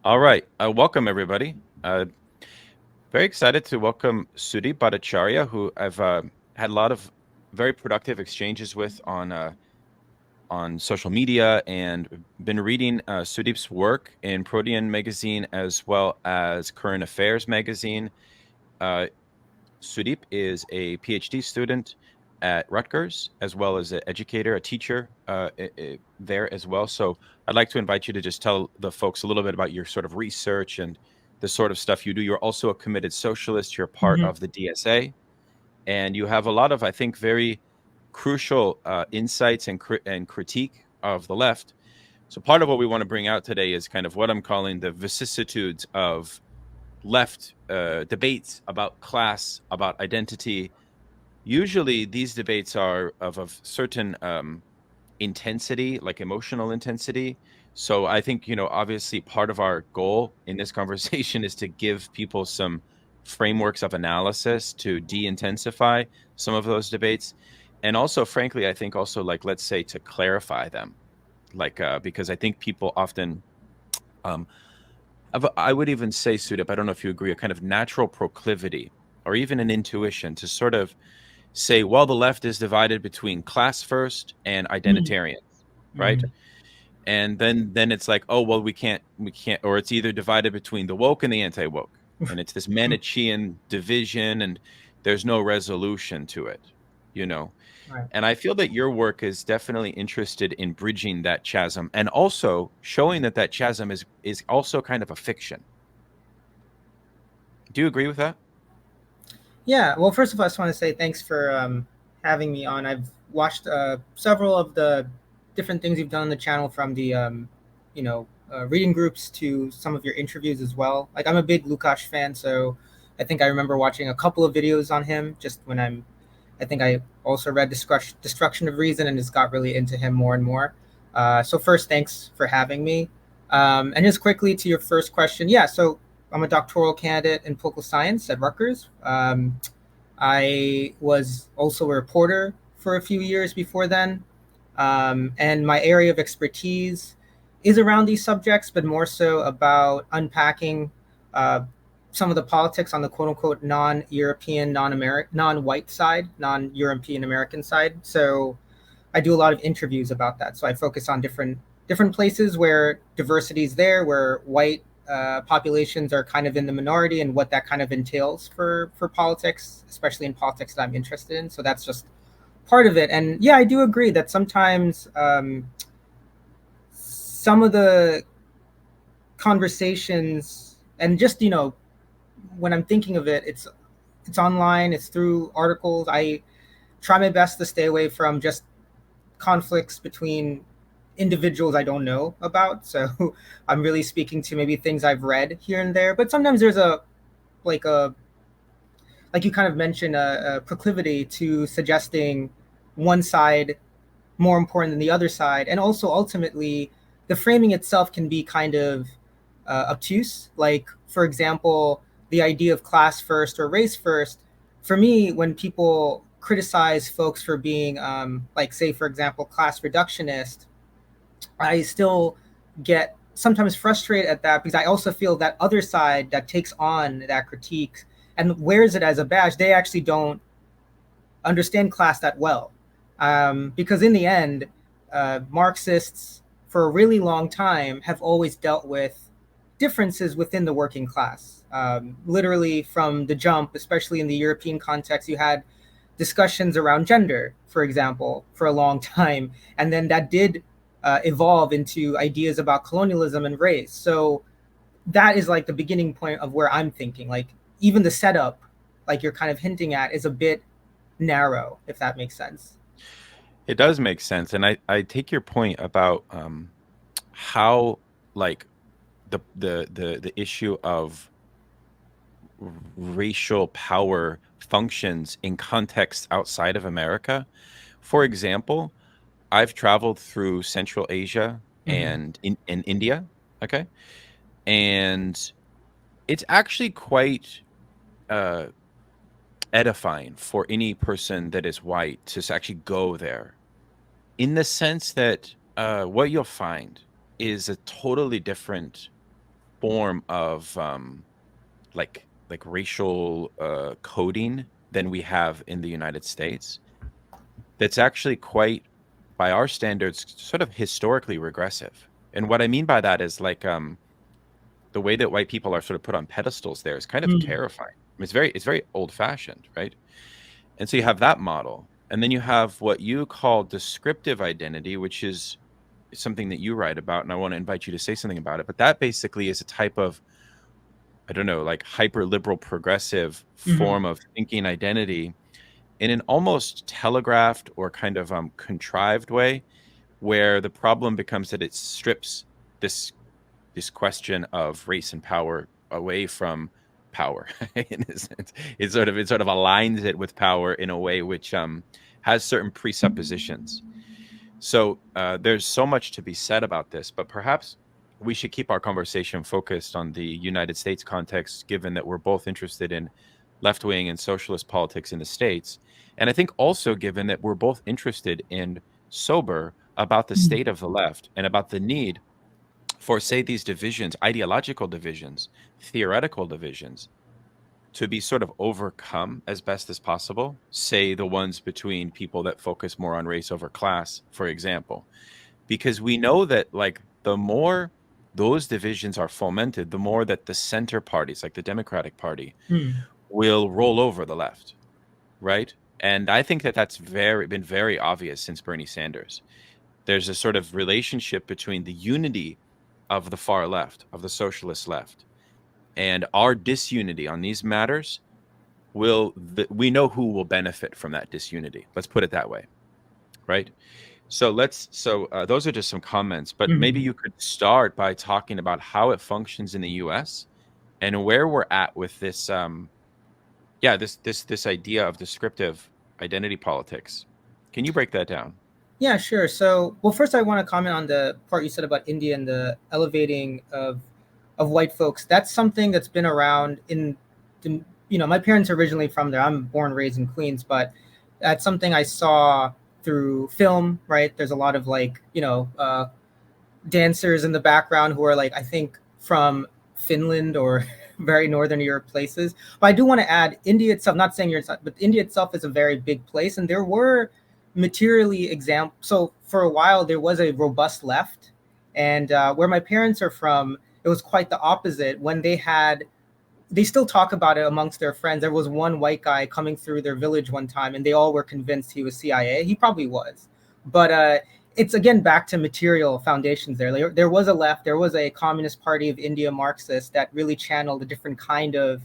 All right. Welcome, everybody. Very excited to welcome Sudip Bhattacharya, who I've had a lot of very productive exchanges with on social media and been reading Sudip's work in Protean magazine as well as Current Affairs magazine. Uh, Sudip is a PhD student at Rutgers, as well as an educator, a teacher there as well. So I'd like to invite you to just tell the folks a little bit about your sort of research and the sort of stuff you do. You're also a committed socialist. You're part Mhm. of the DSA, and you have a lot of, I think, very crucial insights and critique of the left. So part of what we want to bring out today is kind of what I'm calling the vicissitudes of left debates about class, about identity. Usually, these debates are of a certain intensity, like emotional intensity. So I think, obviously part of our goal in this conversation is to give people some frameworks of analysis to de-intensify some of those debates. And also, frankly, I think also, like, let's say, to clarify them, like, because I think people often, um, I would even say, Sudip, I don't know if you agree, a kind of natural proclivity or even an intuition to sort of say, well, the left is divided between class first and Mhm. identitarians, right? Mhm. And then it's like, oh well, we can't, or it's either divided between the woke and the anti-woke, and it's this Manichean division, and there's no resolution to it, you know. Right. And I feel that your work is definitely interested in bridging that chasm and also showing that that chasm is also kind of a fiction. Do you agree with that? Yeah. Well, first of all, I just want to say thanks for having me on. I've watched several of the different things you've done on the channel, from the reading groups to some of your interviews as well. Like, I'm a big Lukács fan, so I think I remember watching a couple of videos on him just when I'm. I think I also read Destruction of Reason and just got really into him more and more. So first, thanks for having me. And just quickly to your first question, yeah. So I'm a doctoral candidate in political science at Rutgers. I was also a reporter for a few years before then. And my area of expertise is around these subjects, but more so about unpacking uh, some of the politics on the quote unquote non-European, non-white side, non-European American side. So I do a lot of interviews about that. So I focus on different places where diversity is there, where white populations are kind of in the minority, and what that kind of entails for politics, especially in politics that I'm interested in. So that's just part of it. And yeah, I do agree that sometimes some of the conversations, and just when I'm thinking of it, it's online, it's through articles. I try my best to stay away from just conflicts between individuals I don't know about. So I'm really speaking to maybe things I've read here and there. But sometimes there's like a like you kind of mentioned a proclivity to suggesting one side more important than the other side, and also ultimately the framing itself can be kind of obtuse. Like, for example, the idea of class first or race first. For me, when people criticize folks for being, like, say, for example, class reductionist, I still get sometimes frustrated at that, because I also feel that other side that takes on that critique and wears it as a badge, they actually don't understand class that well. Because in the end, Marxists, for a really long time, have always dealt with differences within the working class. Literally from the jump, especially in the European context, you had discussions around gender, for example, for a long time. And then that did evolve into ideas about colonialism and race. So that is like the beginning point of where I'm thinking. Like, even the setup, like you're kind of hinting at, is a bit narrow, if that makes sense. It does make sense, and I take your point about how, like, the issue of racial power functions in context outside of America. For example, I've traveled through Central Asia Mm-hmm. and in India, okay? And it's actually quite uh, edifying for any person that is white to actually go there, in the sense that what you'll find is a totally different form of like racial coding than we have in the United States. That's actually quite, by our standards, sort of historically regressive. And what I mean by that is like the way that white people are sort of put on pedestals there is kind of Mm. terrifying. I mean, it's very old fashioned, right? And so you have that model, and then you have what you call descriptive identity, which is something that you write about, and I want to invite you to say something about it. But that basically is a type of, I don't know, like hyper liberal progressive Hmm. form of thinking identity in an almost telegraphed or kind of contrived way, where the problem becomes that it strips this this question of race and power away from power. In a sense, it sort of aligns it with power in a way which has certain presuppositions. So there's so much to be said about this, but perhaps we should keep our conversation focused on the United States context, given that we're both interested in left wing and socialist politics in the States. And I think also given that we're both interested in sober about the state of the left and about the need for, say, these divisions, ideological divisions, theoretical divisions, to be sort of overcome as best as possible. Say the ones between people that focus more on race over class, for example, because we know that like the more those divisions are fomented, the more that the center parties, like the Democratic Party, Mm. will roll over the left, right? And I think that that's been very obvious since Bernie Sanders. There's a sort of relationship between the unity of the far left, of the socialist left, and our disunity on these matters. We know who will benefit from that disunity. Let's put it that way, right? So those are just some comments, but maybe Hmm. you could start by talking about how it functions in the US and where we're at with this this idea of descriptive identity politics. Can you break that down? Yeah, sure. So, well, first I want to comment on the part you said about India and the elevating of white folks. That's something that's been around in the, my parents are originally from there. I'm born and raised in Queens, but that's something I saw through film, right? There's a lot of like, dancers in the background who are like, I think from Finland or very northern Europe places. But I do want to add India itself, not saying you're, but India itself is a very big place. And there were materially examples. So for a while, there was a robust left. And where my parents are from, it was quite the opposite. When they still talk about it amongst their friends. There was one white guy coming through their village one time, and they all were convinced he was CIA. He probably was, but it's again back to material foundations. There was a left, there was a Communist Party of India Marxist that really channeled a different kind of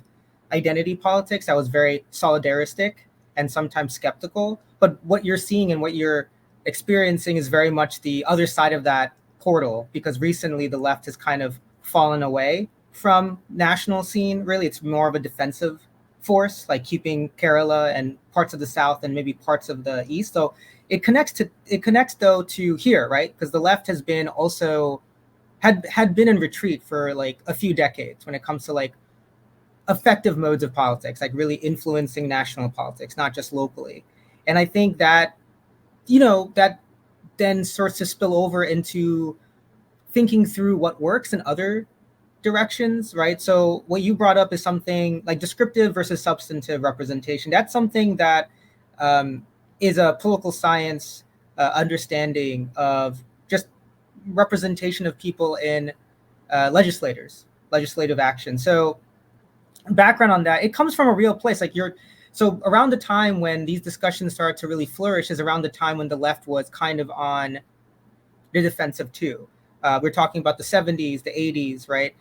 identity politics that was very solidaristic and sometimes skeptical. But what you're seeing and what you're experiencing is very much the other side of that portal, because recently the left has kind of fallen away from national scene. Really, it's more of a defensive force, like keeping Kerala and parts of the south and maybe parts of the east. So it connects though to here, right? Because the left has been also had been in retreat for like a few decades when it comes to like effective modes of politics, like really influencing national politics, not just locally. And I think that that then starts to spill over into thinking through what works in other directions, right? So what you brought up is something like descriptive versus substantive representation. That's something that um, is a political science understanding of just representation of people in legislative action. So background on that, it comes from a real place. So around the time when these discussions started to really flourish is around the time when the left was kind of on the defensive too. We're talking about the 70s, the 80s, right?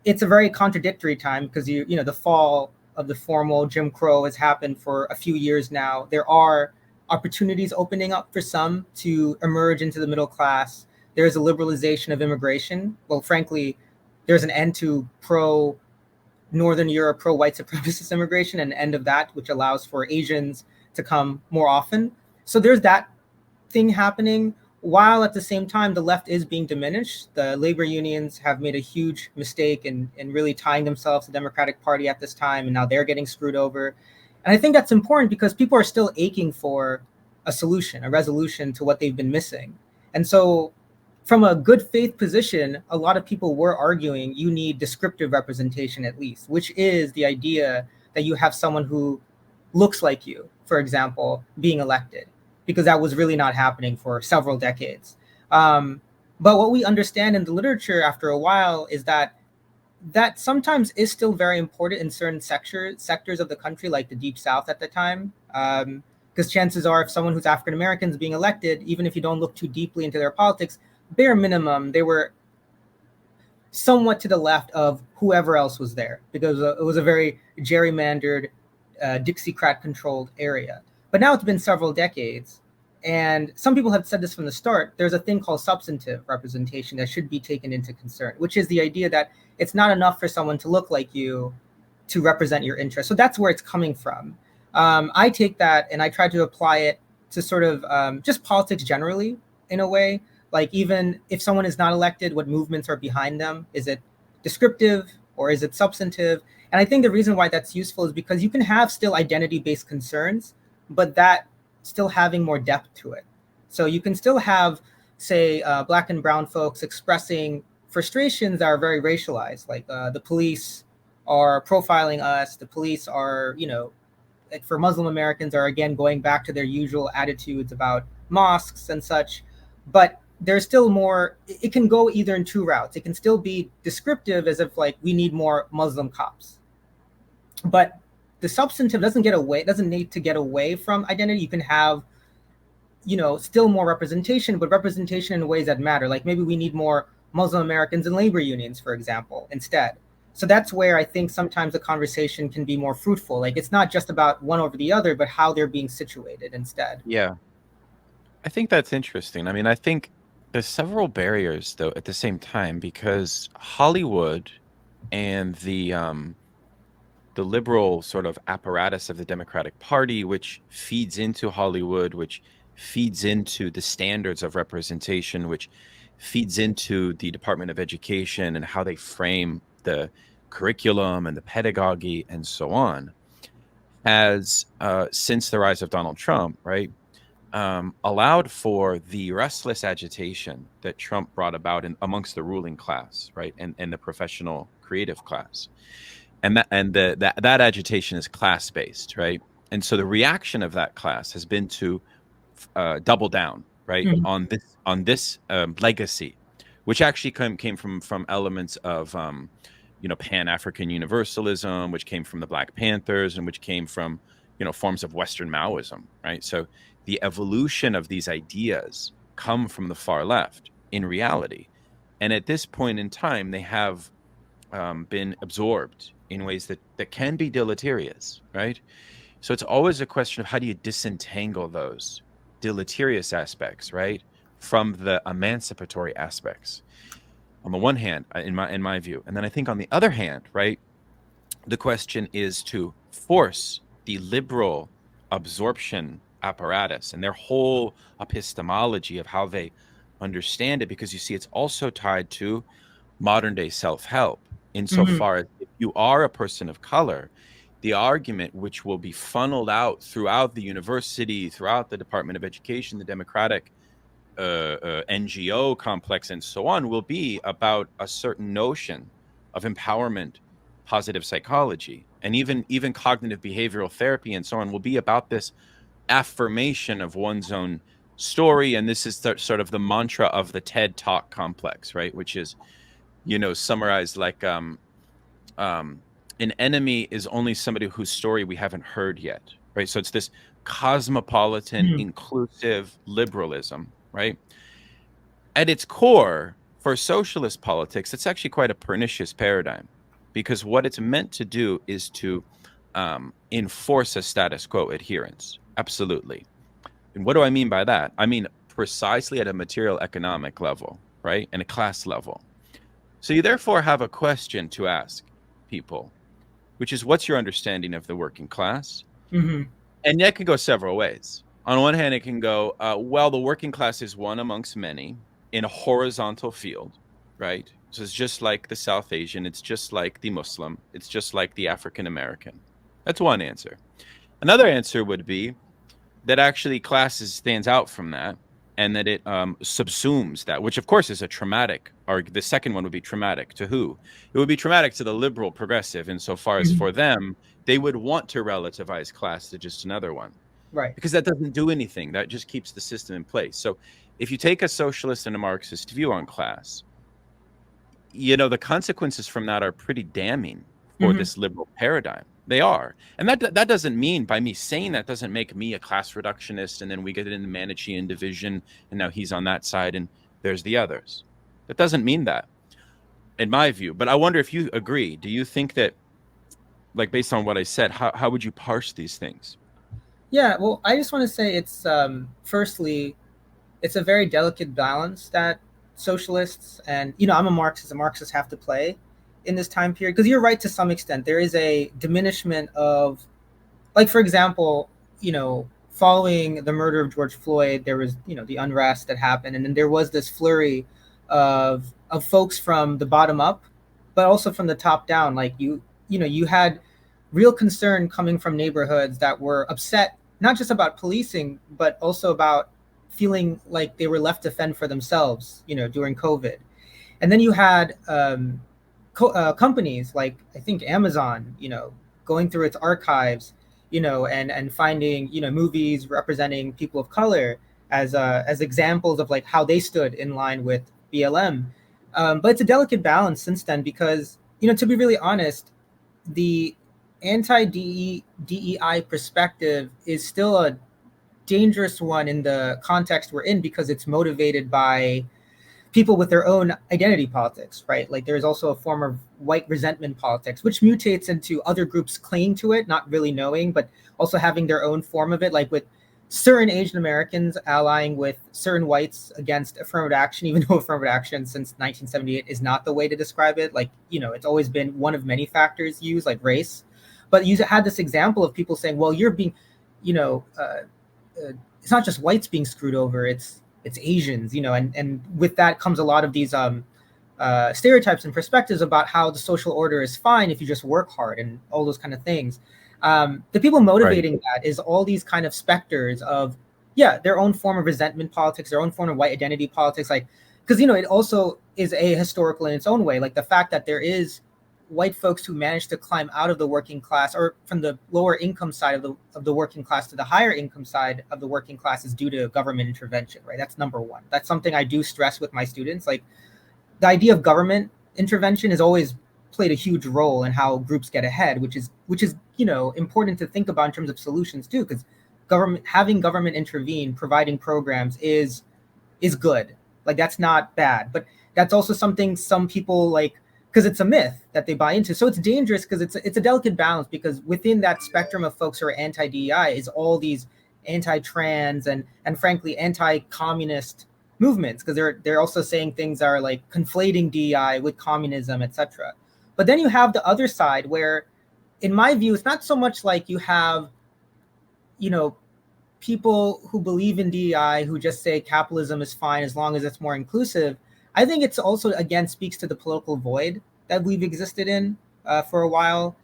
It's a very contradictory time because the fall of the formal Jim Crow has happened for a few years now. There are opportunities opening up for some to emerge into the middle class. There's a liberalization of immigration. Well, frankly, there's an end to pro Northern Europe, pro white supremacist immigration, and an end of that, which allows for Asians to come more often. So there's that thing happening, while at the same time the left is being diminished. The labor unions have made a huge mistake in really tying themselves to the Democratic Party at this time, and now they're getting screwed over. And I think that's important because people are still aching for a solution, a resolution to what they've been missing. And so from a good faith position, a lot of people were arguing you need descriptive representation at least, which is the idea that you have someone who looks like you, for example, being elected, because that was really not happening for several decades. Um, but what we understand in the literature after a while is that that sometimes is still very important in certain sectors of the country, like the Deep South at the time. Because chances are, if someone who's African American is being elected, even if you don't look too deeply into their politics, bare minimum, they were somewhat to the left of whoever else was there, because it was a very gerrymandered, Dixiecrat-controlled area. But now it's been several decades, and some people have said this from the start. There's a thing called substantive representation that should be taken into concern, which is the idea that it's not enough for someone to look like you to represent your interests. So that's where it's coming from. I take that and I try to apply it to sort of just politics generally, in a way. Like, even if someone is not elected, what movements are behind them? Is it descriptive or is it substantive? And I think the reason why that's useful is because you can have still identity-based concerns, but that still having more depth to it. So you can still have, say, Black and brown folks expressing frustrations that are very racialized, like the police are profiling us, the police are, like for Muslim Americans, are again going back to their usual attitudes about mosques and such. But there's still more. It can go either in two routes. It can still be descriptive, as if like we need more Muslim cops, but the substantive doesn't need to get away from identity. You can have, still more representation, but representation in ways that matter. Like, maybe we need more Muslim Americans in labor unions, for example, instead. So that's where I think sometimes the conversation can be more fruitful. Like, it's not just about one over the other, but how they're being situated instead. Yeah, I think that's interesting. I mean, I think there's several barriers though at the same time, because Hollywood and the liberal sort of apparatus of the Democratic Party, which feeds into Hollywood, which feeds into the standards of representation, which feeds into the Department of Education and how they frame the curriculum and the pedagogy and so on, has since the rise of Donald Trump, right, allowed for the restless agitation that Trump brought about amongst the ruling class, right, and the professional creative class, and that agitation is class based, right, and so the reaction of that class has been to double down, right, Mhm. on this legacy, which actually came from elements of Pan-African universalism, which came from the Black Panthers, and which came from forms of Western Maoism, right? So the evolution of these ideas come from the far left in reality, and at this point in time, they have been absorbed in ways that can be deleterious, right? So it's always a question of how do you disentangle those deleterious aspects, right, from the emancipatory aspects. On the one hand, in my view, and then I think on the other hand, right, the question is to force the liberal absorption apparatus and their whole epistemology of how they understand it, because you see, it's also tied to modern day self-help, Mhm. insofar as if you are a person of color, the argument which will be funneled out throughout the university, throughout the Department of Education, the Democratic NGO complex, and so on, will be about a certain notion of empowerment, positive psychology, and even cognitive behavioral therapy, and so on, will be about this affirmation of one's own story. And this is sort of the mantra of the TED Talk complex, right? Which is, summarized like an enemy is only somebody whose story we haven't heard yet, right? So it's this cosmopolitan, Mhm. inclusive liberalism, right? At its core, for socialist politics, it's actually quite a pernicious paradigm, because what it's meant to do is to enforce a status quo adherence. Absolutely. And what do I mean by that? I mean precisely at a material economic level, right? And a class level. So you therefore have a question to ask people, which is, what's your understanding of the working class? Mhm. And that can go several ways. On one hand, it can go, well, the working class is one amongst many in a horizontal field, right? So it's just like the South Asian, it's just like the Muslim, it's just like the African American. That's one answer. Another answer would be that actually stands out from that, and that it subsumes that, which of course is a traumatic, or the second one would be traumatic to who? It would be traumatic to the liberal progressive, insofar as Mhm. for them, they would want to relativize class to just another one, Right. because that doesn't do anything. That just keeps the system in place. So if you take a socialist and a Marxist view on class, the consequences from that are pretty damning for Hmm. this liberal paradigm. They are. And that doesn't mean, by me saying that, doesn't make me a class reductionist, and then we get into Manichean division, and now he's on that side and there's the others. That doesn't mean that, in my view. But I wonder if you agree. Do you think that, like, based on what I said, how would you parse these things? Yeah. Well, I just want to say it's firstly, it's a very delicate balance that socialists and I'm a Marxist. Marxists have to play in this time period, because you're right to some extent. There is a diminishment of, like, for example, following the murder of George Floyd, there was the unrest that happened, and then there was this flurry of folks from the bottom up, but also from the top down. Like you had real concern coming from neighborhoods that were upset, not just about policing, but also about feeling like they were left to fend for themselves, during COVID. And then you had companies like, I think, Amazon, going through its archives, and finding movies representing people of color as examples of like how they stood in line with BLM. But it's a delicate balance since then, because to be really honest, the anti-DEI perspective is still a dangerous one in the context we're in, because it's motivated by people with their own identity politics, right? Like there's also a form of white resentment politics, which mutates into other groups clinging to it, not really knowing, but also having their own form of it, like with certain Asian Americans allying with certain whites against affirmative action, even though affirmative action since 1978 is not the way to describe it. Like, it's always been one of many factors used, like race. But you had this example of people saying, well, you're being, you know, it's not just whites being screwed over, it's Asians, and with that comes a lot of these stereotypes and perspectives about how the social order is fine if you just work hard and all those kind of things. The people Right. motivating that is all these kind of specters of, yeah, their own form of resentment politics, their own form of white identity politics, like, because it also is ahistorical in its own way, like the fact that there is white folks who managed to climb out of the working class, or from the lower income side of the working class to the higher income side of the working class, is due to government intervention, right? That's number one. That's something I do stress with my students. Like, the idea of government intervention has always played a huge role in how groups get ahead, which is important to think about in terms of solutions too, because government intervene, providing programs is good. Like, that's not bad, but that's also something some people like, because it's a myth that they buy into. So it's dangerous, because it's a delicate balance, because within that spectrum of folks who are anti-DEI is all these anti-trans and frankly anti-communist movements, because they're also saying things that are like conflating DEI with communism, etc. But then you have the other side where, in my view, it's not so much like you have, you know, people who believe in DEI who just say capitalism is fine as long as it's more inclusive. I think it's also, again, speaks to the political void that we've existed in for a while,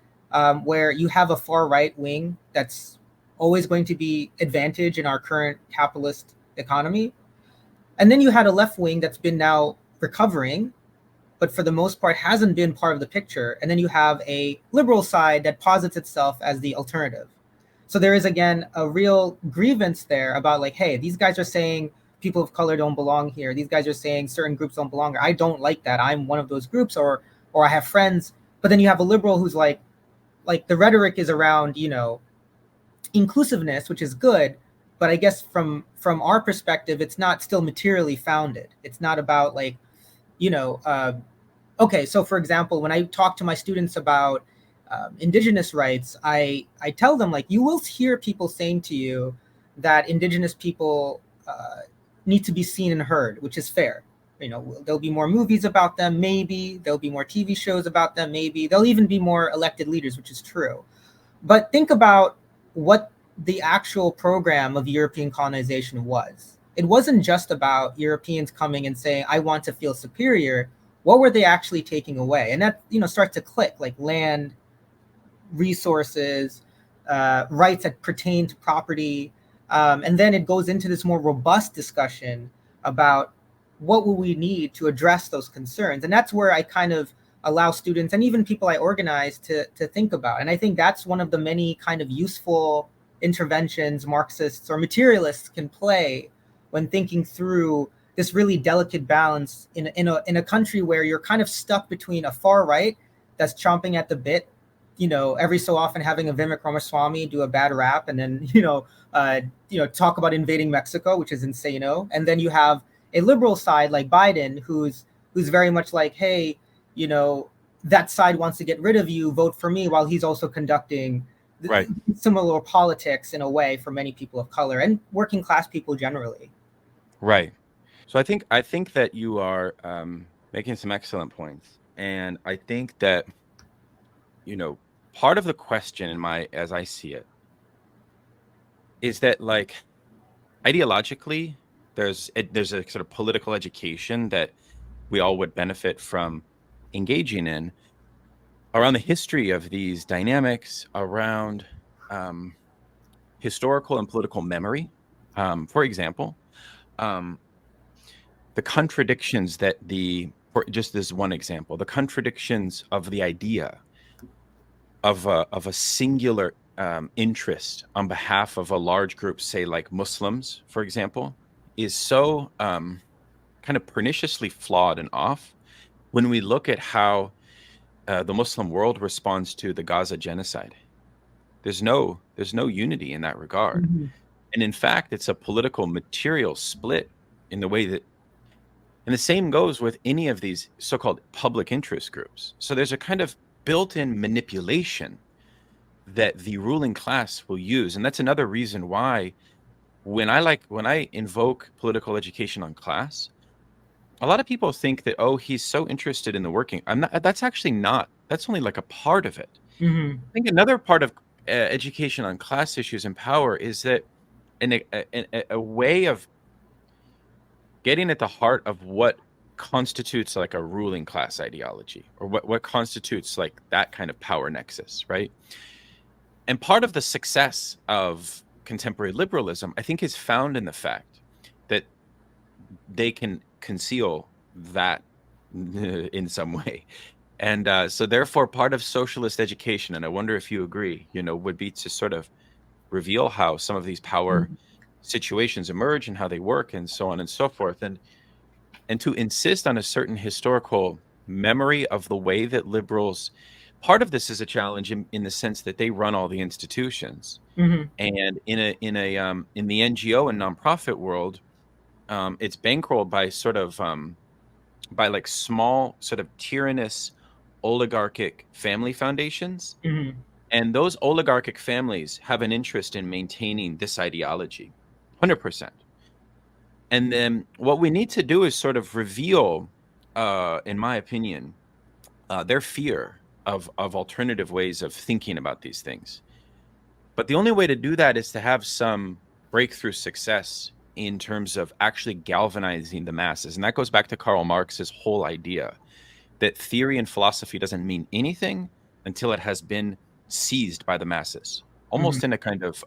where you have a far right wing that's always going to be advantage in our current capitalist economy, and then you had a left wing that's been now recovering, but for the most part hasn't been part of the picture. And then you have a liberal side that posits itself as the alternative. So there is, again, a real grievance there about, like, hey, these guys are saying people of color don't belong here. These guys are saying certain groups don't belong here. I don't like that. I'm one of those groups, or I have friends. But then you have a liberal who's like the rhetoric is around, inclusiveness, which is good, but I guess from our perspective, it's not still materially founded. It's not about, like, you know, uh, okay, so for example, when I talk to my students about indigenous rights, I tell them, like, you will hear people saying to you that indigenous people need to be seen and heard, which is fair. There'll be more movies about them, maybe there'll be more TV shows about them, maybe there'll even be more elected leaders, which is true. But think about what the actual program of European colonization was. It wasn't just about Europeans coming and saying, I want to feel superior. What were they actually taking away? And that, starts to click, like land, resources, rights that pertain to property. And then it goes into this more robust discussion about what will we need to address those concerns. And that's where I kind of allow students and even people I organize to think about. And I think that's one of the many kind of useful interventions Marxists or materialists can play when thinking through this really delicate balance in a country where you're kind of stuck between a far right that's chomping at the bit, every so often having a Vivek Ramaswamy do a bad rap, and then talk about invading Mexico, which is insano. And then you have a liberal side like Biden, who's very much like, hey, that side wants to get rid of you, vote for me, while he's also conducting Right. similar politics in a way for many people of color and working class people generally. Right. So I think that you are making some excellent points, and I think that part of the question as I see it, is that like ideologically, there's a sort of political education that we all would benefit from engaging in around the history of these dynamics, around historical and political memory. For example, um, the contradictions for just this one example, the contradictions of the idea of a singular interest on behalf of a large group, say like Muslims, for example, is so kind of perniciously flawed and off when we look at how the Muslim world responds to the Gaza genocide. There's no unity in that regard. Mm-hmm. And in fact, it's a political material split in the way that, and the same goes with any of these so-called public interest groups. So there's a kind of built-in manipulation that the ruling class will use. And that's another reason why when I invoke political education on class, a lot of people think that, oh, he's so interested in the working. I'm not. That's actually not. That's only like a part of it. Mm-hmm. I think another part of education on class issues and power is that in a way of getting at the heart of what constitutes like a ruling class ideology, or what constitutes like that kind of power nexus, right? And part of the success of contemporary liberalism, I think, is found in the fact that they can conceal that in some way. And so therefore part of socialist education, and I wonder if you agree, would be to sort of reveal how some of these power situations emerge and how they work and so on and so forth, and to insist on a certain historical memory of the way that liberals, part of this is a challenge in the sense that they run all the institutions. Mm-hmm. And in the NGO and nonprofit world, it's bankrolled by sort of by like small sort of tyrannous oligarchic family foundations. Mm-hmm. And those oligarchic families have an interest in maintaining this ideology 100%. And then what we need to do is sort of reveal, in my opinion, their fear of alternative ways of thinking about these things. But the only way to do that is to have some breakthrough success in terms of actually galvanizing the masses. And that goes back to Karl Marx's whole idea that theory and philosophy doesn't mean anything until it has been seized by the masses, almost in a kind of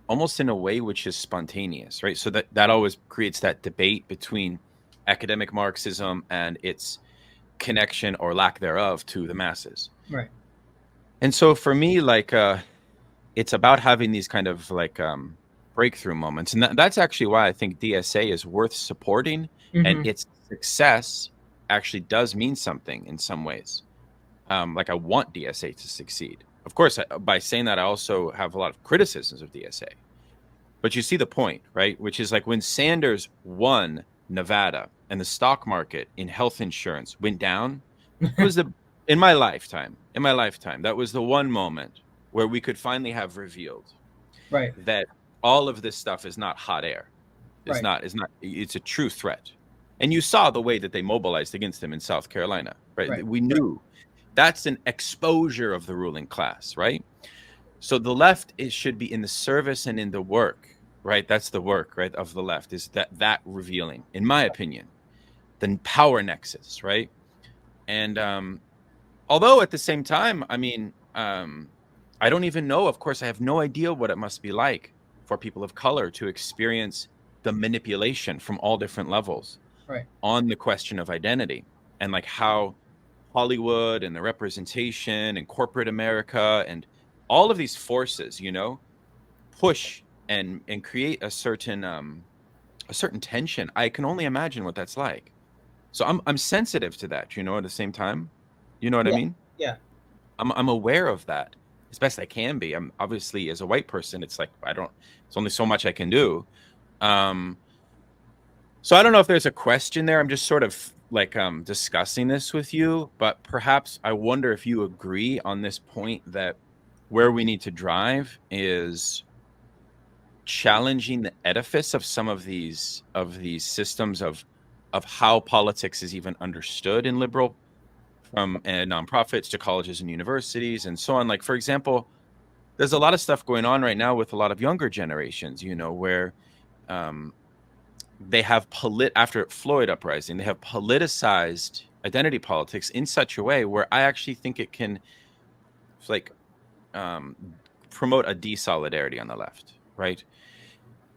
almost in a way which is spontaneous, right? So that always creates that debate between academic Marxism and its connection or lack thereof to the masses. Right. And so for me, like it's about having these kind of like breakthrough moments. And that's actually why I think DSA is worth supporting. Mm-hmm. And its success actually does mean something in some ways. Like I want DSA to succeed. Of course, by saying that, I also have a lot of criticisms of DSA. But you see the point, right? Which is like when Sanders won Nevada and the stock market in health insurance went down, it was in my lifetime, that was the one moment where we could finally have revealed Right. that all of this stuff is not hot air. It's Right. it's a true threat. And you saw the way that they mobilized against him in South Carolina, right? We knew that's an exposure of the ruling class, right? So the left should be in the service and in the work, right? That's the work, right, of the left, is that revealing, in my opinion, the power nexus, right? And although at the same time, I mean, I don't even know, of course, I have no idea what it must be like for people of color to experience the manipulation from all different levels Right. on the question of identity, and like how Hollywood and the representation and corporate America and all of these forces, push and create a certain tension. I can only imagine what that's like. So I'm sensitive to that, at the same time. You know what I Yeah. mean? Yeah. I'm aware of that as best I can be. I'm obviously, as a white person, it's like it's only so much I can do. So I don't know if there's a question there. I'm just sort of like discussing this with you, but perhaps I wonder if you agree on this point that where we need to drive is challenging the edifice of some of these systems of how politics is even understood in liberal, from nonprofits to colleges and universities and so on. Like, for example, there's a lot of stuff going on right now with a lot of younger generations, where they have after Floyd uprising, they have politicized identity politics in such a way where I actually think it can like promote a desolidarity on the left, right?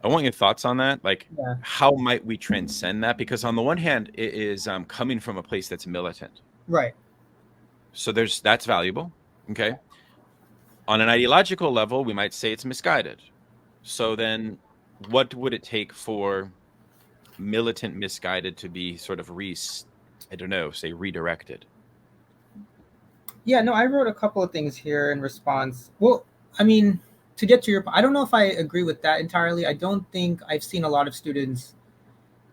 I want your thoughts on that. Like, Yeah. how might we transcend that? Because on the one hand, it is coming from a place that's militant. Right. So that's valuable. Okay. On an ideological level, we might say it's misguided. So then what would it take for militant misguided to be sort of redirected? Yeah, no, I wrote a couple of things here in response. Well, I mean, to get to your, I don't know if I agree with that entirely. I don't think I've seen a lot of students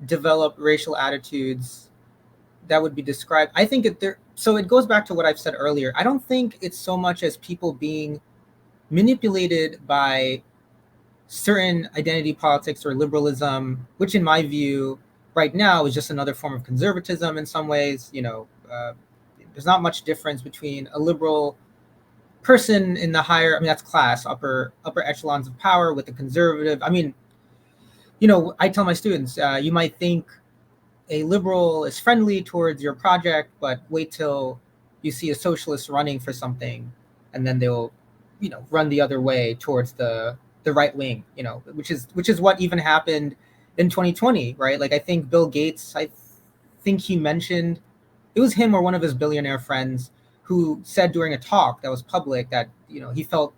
develop racial attitudes that would be described. I think so it goes back to what I've said earlier. I don't think it's so much as people being manipulated by certain identity politics or liberalism, which in my view, right now is just another form of conservatism in some ways. There's not much difference between a liberal person in the higher, I mean, that's class, upper echelons of power with a conservative. I mean, I tell my students, you might think a liberal is friendly towards your project, but wait till you see a socialist running for something, and then they'll, run the other way towards the right wing, which is what even happened in 2020, right? Like, I think Bill Gates, I think he mentioned, it was him or one of his billionaire friends who said during a talk that was public that he felt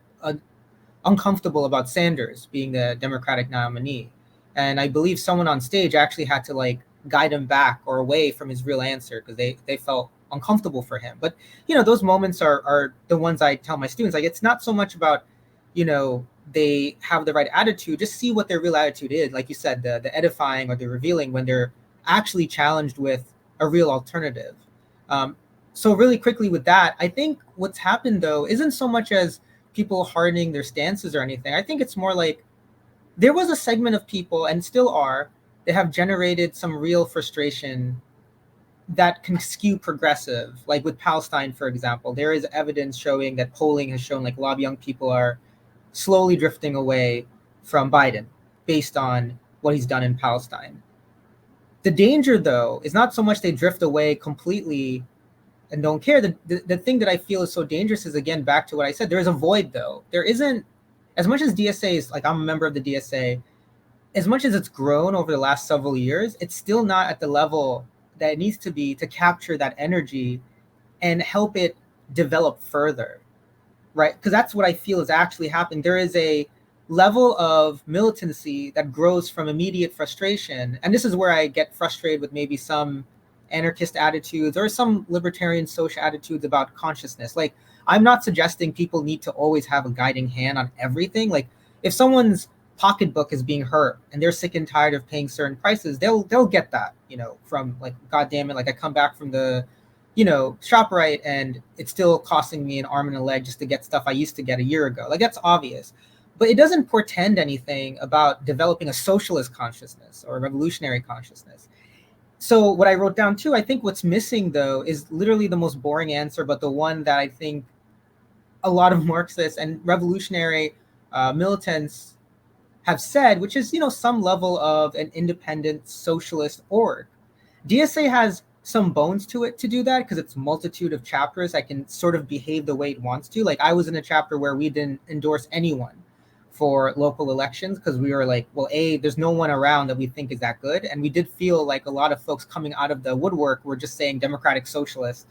uncomfortable about Sanders being the Democratic nominee, and I believe someone on stage actually had to like guide him back or away from his real answer because they felt uncomfortable for him. But those moments are the ones I tell my students, like, it's not so much about they have the right attitude, just see what their real attitude is, like you said, the edifying or the revealing when they're actually challenged with a real alternative. So really quickly with that, I think what's happened though isn't so much as people hardening their stances or anything. I think it's more like there was a segment of people, and still are, that have generated some real frustration that can skew progressive. Like with Palestine, for example, there is evidence showing that polling has shown like a lot of young people are slowly drifting away from Biden based on what he's done in Palestine. The danger, though, is not so much they drift away completely and don't care. The thing that I feel is so dangerous is, again, back to what I said. There is a void, though. There isn't, as much as DSA is, like, I'm a member of the DSA, as much as it's grown over the last several years, it's still not at the level that it needs to be to capture that energy and help it develop further, right? Because that's what I feel is actually happening. There is a level of militancy that grows from immediate frustration. And this is where I get frustrated with maybe some anarchist attitudes or some libertarian social attitudes about consciousness. Like, I'm not suggesting people need to always have a guiding hand on everything. Like, if someone's pocketbook is being hurt and they're sick and tired of paying certain prices, they'll get that, from like, God damn it, like, I come back from the ShopRite and it's still costing me an arm and a leg just to get stuff I used to get a year ago. Like, that's obvious. But it doesn't portend anything about developing a socialist consciousness or a revolutionary consciousness. So what I wrote down too, I think what's missing though is literally the most boring answer, but the one that I think a lot of Marxists and revolutionary militants have said, which is, some level of an independent socialist org. DSA has some bones to it to do that because it's a multitude of chapters that can sort of behave the way it wants to. Like, I was in a chapter where we didn't endorse anyone for local elections because we were like, well, there's no one around that we think is that good, and we did feel like a lot of folks coming out of the woodwork were just saying democratic socialist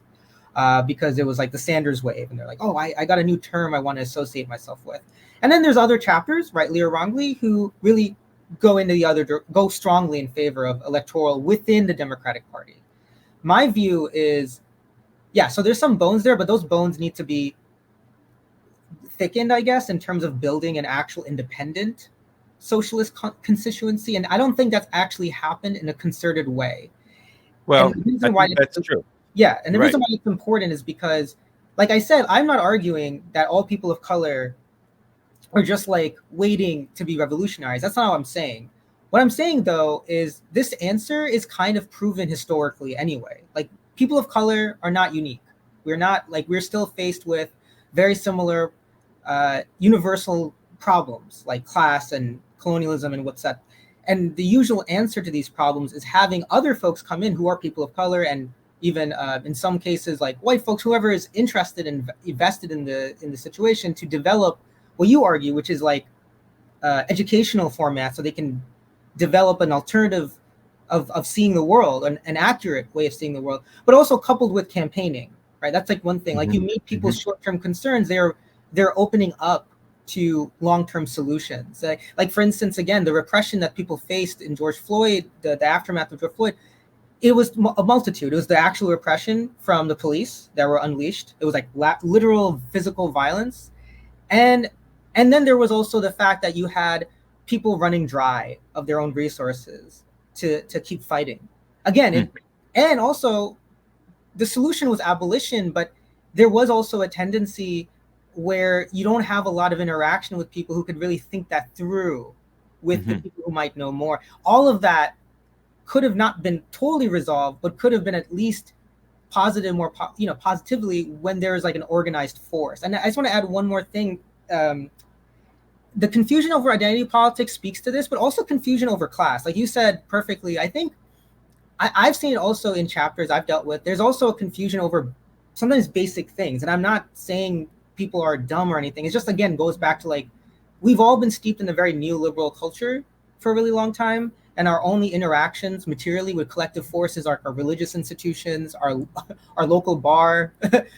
because it was like the Sanders wave, and they're like, oh, I got a new term I want to associate myself with. And then there's other chapters, rightly or wrongly, who really go strongly in favor of electoral within the Democratic Party. My view is, yeah, so there's some bones there, but those bones need to be thickened, I guess, in terms of building an actual independent socialist constituency. And I don't think that's actually happened in a concerted way. Well, And the I reason why think that's true. Yeah, and the Right. reason why it's important is because, like I said, I'm not arguing that all people of color are just like waiting to be revolutionized. That's not what I'm saying. What I'm saying, though, is this answer is kind of proven historically anyway. Like, people of color are not unique. We're still faced with very similar universal problems like class and colonialism and what's that. And the usual answer to these problems is having other folks come in who are people of color, and even in some cases like white folks, whoever is interested and invested in the situation, to develop what you argue, which is like educational format, so they can develop an alternative of seeing the world, an accurate way of seeing the world, but also coupled with campaigning, right? That's like one thing. Like, you meet people's short-term concerns, they're opening up to long-term solutions. Like for instance, again, the repression that people faced in George Floyd, the aftermath of George Floyd, it was a multitude. It was the actual repression from the police that were unleashed. It was like literal physical violence, and then there was also the fact that you had people running dry of their own resources to keep fighting. Again, and also the solution was abolition, but there was also a tendency where you don't have a lot of interaction with people who could really think that through with the people who might know more. All of that could have not been totally resolved, but could have been at least positive, positively, when there is like an organized force. And I just want to add one more thing. The confusion over identity politics speaks to this, but also confusion over class. Like you said perfectly, I think I've seen it also in chapters I've dealt with. There's also a confusion over sometimes basic things. And I'm not saying people are dumb or anything. It just, again, goes back to like, we've all been steeped in a very neoliberal culture for a really long time. And our only interactions materially with collective forces are our religious institutions, our local bar,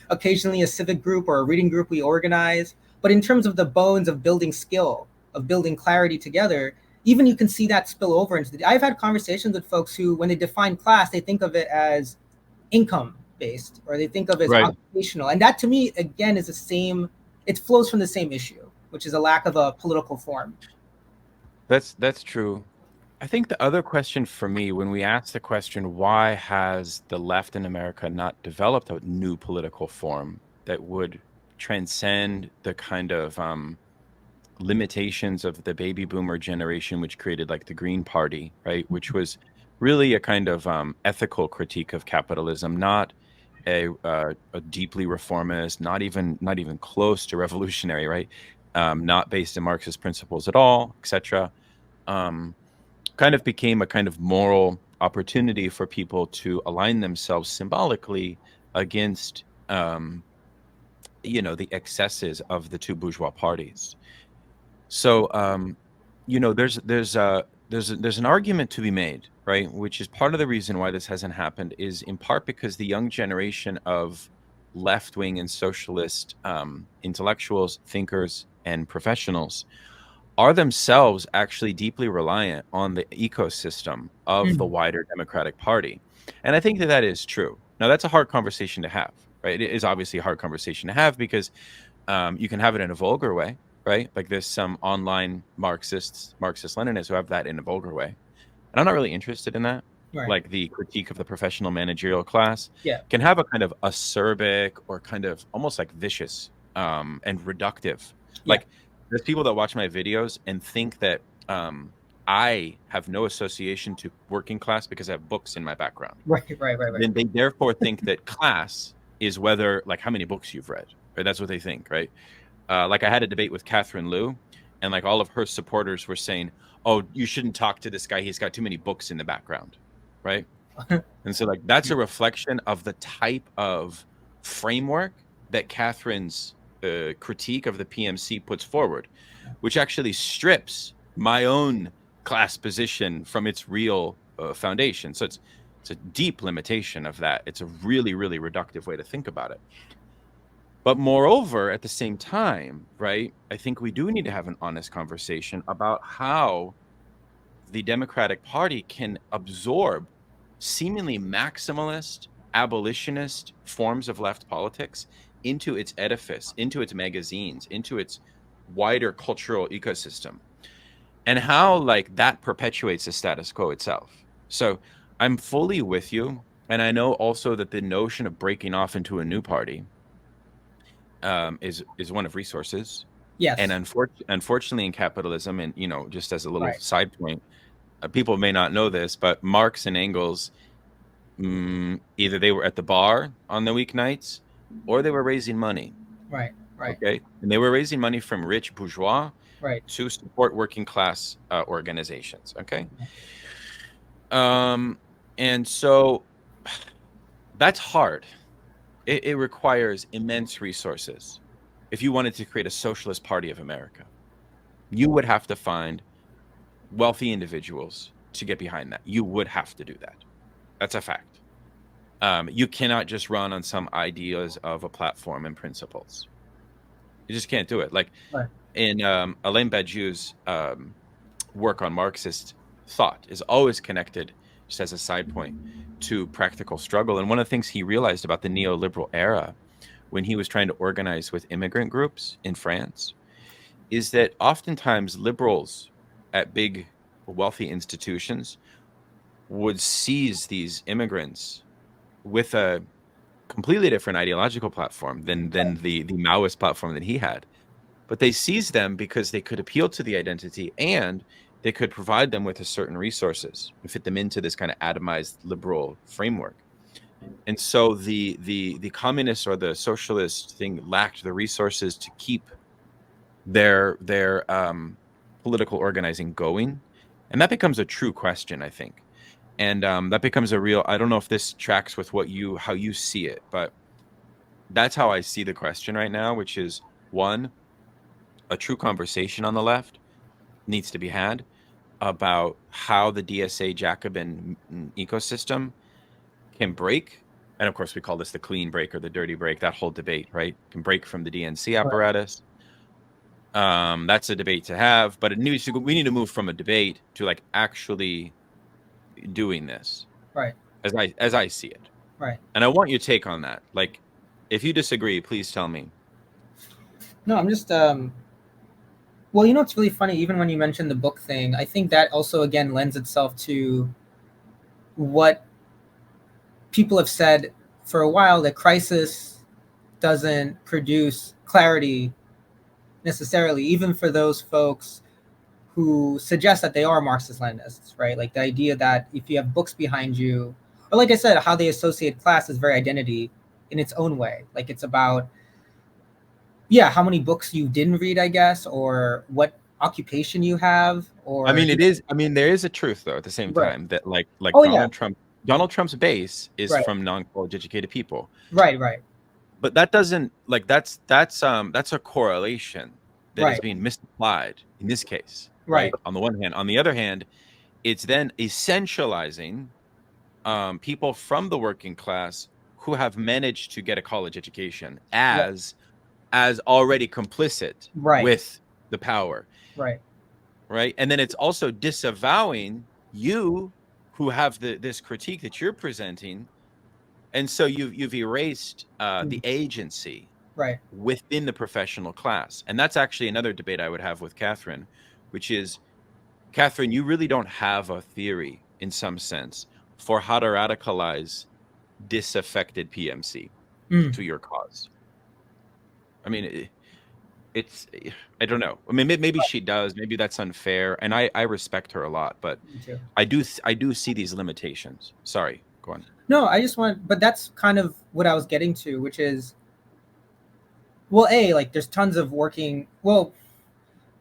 occasionally a civic group or a reading group we organize. But in terms of the bones of building skill, of building clarity together, even you can see that spill over into I've had conversations with folks who, when they define class, they think of it as income based, or they think of it as occupational. And that, to me, again, is the same. It flows from the same issue, which is a lack of a political form. That's true. I think the other question for me, when we ask the question, why has the left in America not developed a new political form that would transcend the kind of limitations of the baby boomer generation, which created like the Green Party, right? Which was really a kind of ethical critique of capitalism, not a deeply reformist, not even close to revolutionary, right? Not based in Marxist principles at all, etc. Kind of became a kind of moral opportunity for people to align themselves symbolically against the excesses of the two bourgeois parties. So there's an argument to be made, right, which is part of the reason why this hasn't happened, is in part because the young generation of left-wing and socialist intellectuals, thinkers, and professionals are themselves actually deeply reliant on the ecosystem of the wider Democratic Party. And I think that is true. Now, that's a hard conversation to have, right? It is obviously a hard conversation to have because you can have it in a vulgar way, right? Like there's some online Marxist-Leninists who have that in a vulgar way. And I'm not really interested in that. Right. Like the critique of the professional managerial class Yeah. can have a kind of acerbic or kind of almost like vicious and reductive. Like there's people that watch my videos and think that I have no association to working class because I have books in my background. Right. Then they therefore think that class is whether, like, how many books you've read. Right? That's what they think, right? Like I had a debate with Catherine Liu, and like all of her supporters were saying, "Oh, you shouldn't talk to this guy. He's got too many books in the background," right? And so, like, that's a reflection of the type of framework that Catherine's critique of the PMC puts forward, which actually strips my own class position from its real foundation. So it's a deep limitation of that. It's a really, really reductive way to think about it. But moreover, at the same time, right, I think we do need to have an honest conversation about how the Democratic Party can absorb seemingly maximalist, abolitionist forms of left politics into its edifice, into its magazines, into its wider cultural ecosystem, and how like that perpetuates the status quo itself. So I'm fully with you. And I know also that the notion of breaking off into a new party is one of resources. Yes. And unfortunately, in capitalism, and just as a little Right. side point, people may not know this, but Marx and Engels, either they were at the bar on the weeknights, or they were raising money. Right. Right. Okay, and they were raising money from rich bourgeois, Right, to support working class organizations. Okay, and so that's hard. It requires immense resources. If you wanted to create a socialist party of America, you would have to find wealthy individuals to get behind that. You would have to do that. That's a fact. You cannot just run on some ideas of a platform and principles. You just can't do it. Like right, in Alain Badiou's work on Marxist thought is always connected, just as a side point, to practical struggle. And one of the things he realized about the neoliberal era when he was trying to organize with immigrant groups in France is that oftentimes liberals at big wealthy institutions would seize these immigrants with a completely different ideological platform than the Maoist platform that he had. But they seized them because they could appeal to the identity and they could provide them with a certain resources and fit them into this kind of atomized liberal framework. And so the communist or the socialist thing lacked the resources to keep their political organizing going. And that becomes a true question, I think. And that becomes a real, I don't know if this tracks with how you see it, but that's how I see the question right now, which is one, a true conversation on the left needs to be had about how the DSA Jacobin ecosystem can break. And of course, we call this the clean break or the dirty break, that whole debate, right? Can break from the DNC apparatus. Right. That's a debate to have, but we need to move from a debate to like actually doing this. Right. As I see it. Right. And I want your take on that. Like, if you disagree, please tell me. No, I'm just well, it's really funny. Even when you mentioned the book thing, I think that also again lends itself to what people have said for a while, that crisis doesn't produce clarity necessarily, even for those folks who suggest that they are Marxist-Leninists, right? Like the idea that if you have books behind you, or like I said, how they associate class is very identity in its own way. Like it's about, how many books you didn't read, I guess, or what occupation you have, or I mean, there is a truth though at the same time that like Donald Trump's base is from non-college educated people. Right. But that doesn't that's a correlation that is being misapplied in this case. Right. On the one hand. On the other hand, it's then essentializing people from the working class who have managed to get a college education as already complicit with the power. Right. And then it's also disavowing you who have this critique that you're presenting. And so you've erased the agency within the professional class. And that's actually another debate I would have with Catherine, which is, Catherine, you really don't have a theory in some sense for how to radicalize disaffected PMC to your cause. I mean, it's I don't know. I mean, maybe she does. Maybe that's unfair, and I respect her a lot. But I do see these limitations. Sorry, go on. No, but that's kind of what I was getting to, which is, well, like there's tons of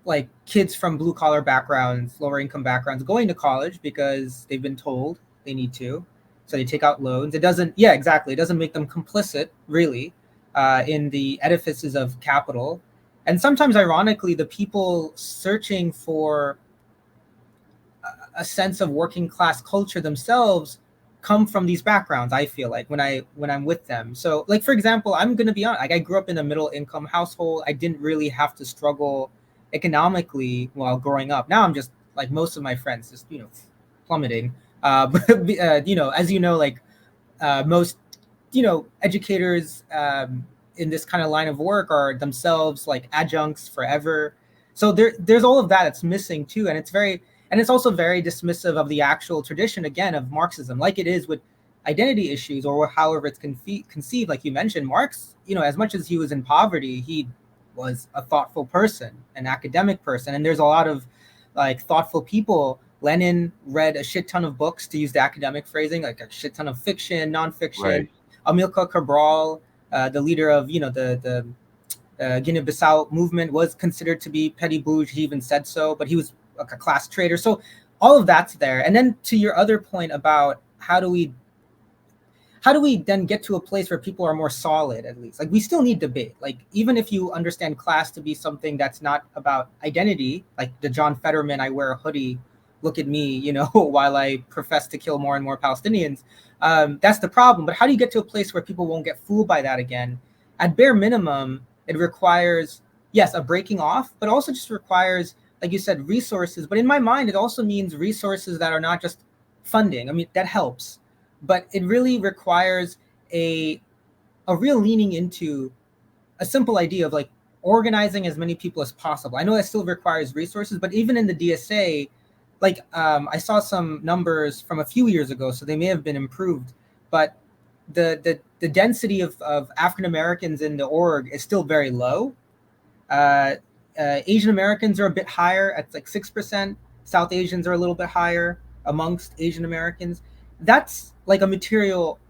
like kids from blue collar backgrounds, lower income backgrounds going to college because they've been told they need to. So they take out loans. It doesn't, It doesn't make them complicit, really. in the edifices of capital. And sometimes, ironically, the people searching for a sense of working class culture themselves come from these backgrounds. I feel like when I'm with them. So, like for example, I'm gonna be honest. Like I grew up in a middle income household. I didn't really have to struggle economically while growing up. Now I'm just like most of my friends, just plummeting. But as you know, like most educators in this kind of line of work are themselves like adjuncts forever. So there's all of that that's missing too, and it's also very dismissive of the actual tradition again of Marxism, like it is with identity issues or however it's conceived. Like you mentioned, Marx, as much as he was in poverty, he was a thoughtful person, an academic person, and there's a lot of like thoughtful people. Lenin read a shit ton of books, to use the academic phrasing, like a shit ton of fiction, nonfiction. Right. Amilcar Cabral, the leader of the Guinea-Bissau movement, was considered to be petty bourgeois. He even said so, but he was like a class trader. So all of that's there. And then to your other point about how do we then get to a place where people are more solid, at least? Like we still need debate. Like even if you understand class to be something that's not about identity, like the John Fetterman, I wear a hoodie, look at me, while I profess to kill more and more Palestinians. That's the problem. But how do you get to a place where people won't get fooled by that again? At bare minimum, it requires, yes, a breaking off, but also just requires, like you said, resources. But in my mind, it also means resources that are not just funding. I mean, that helps, but it really requires a real leaning into a simple idea of like organizing as many people as possible. I know that still requires resources, but even in the DSA, like I saw some numbers from a few years ago, so they may have been improved, but the density of African Americans in the org is still very low. Uh, Asian Americans are a bit higher at like 6%. South Asians are a little bit higher amongst Asian Americans. That's like a material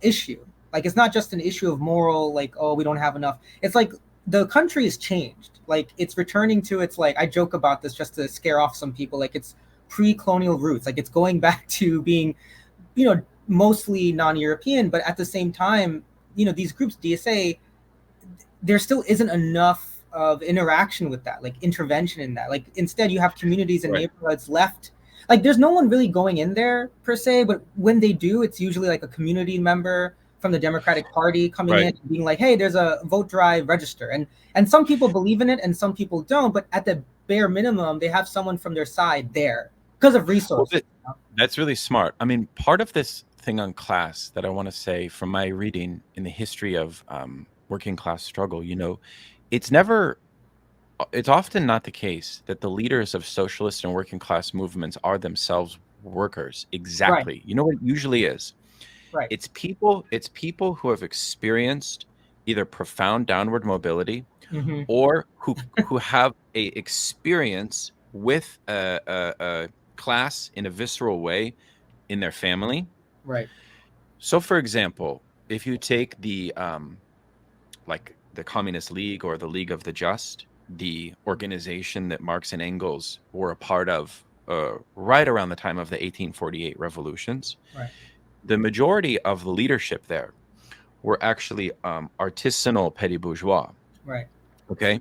issue. Like it's not just an issue of moral, like, oh, we don't have enough. It's like the country has changed. Like it's returning to its, like, I joke about this just to scare off some people, like it's pre-colonial roots. Like it's going back to being, mostly non-European, but at the same time, these groups, DSA, there still isn't enough of interaction with that, like intervention in that. Like instead you have communities and Right. neighborhoods left, like there's no one really going in there per se, but when they do, it's usually like a community member from the Democratic Party coming in Right. and being like, hey, there's a vote drive, register. And some people believe in it and some people don't, but at the bare minimum they have someone from their side there because of Well, resources. that's really smart. I mean, part of this thing on class that I want to say from my reading in the history of working class struggle, it's never, it's often not the case that the leaders of socialist and working class movements are themselves workers. Right, Exactly. You know what it usually is? right. It's people who have experienced either profound downward mobility Mm-hmm. or who have a experience with a class in a visceral way in their family. Right. So, for example, if you take the like the Communist League or the League of the Just, the organization that Marx and Engels were a part of right around the time of the 1848 revolutions, Right. the majority of the leadership there were actually artisanal petty bourgeois. Right. Okay.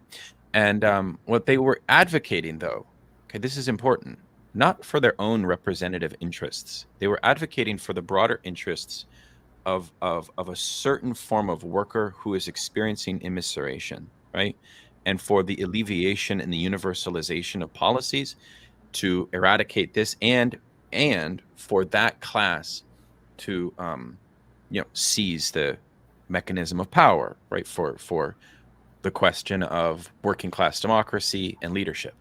And what they were advocating, though, okay, this is important, not for their own representative interests. They were advocating for the broader interests of a certain form of worker who is experiencing immiseration, right? And for the alleviation and the universalization of policies to eradicate this, and for that class to seize the mechanism of power, right? For the question of working class democracy and leadership.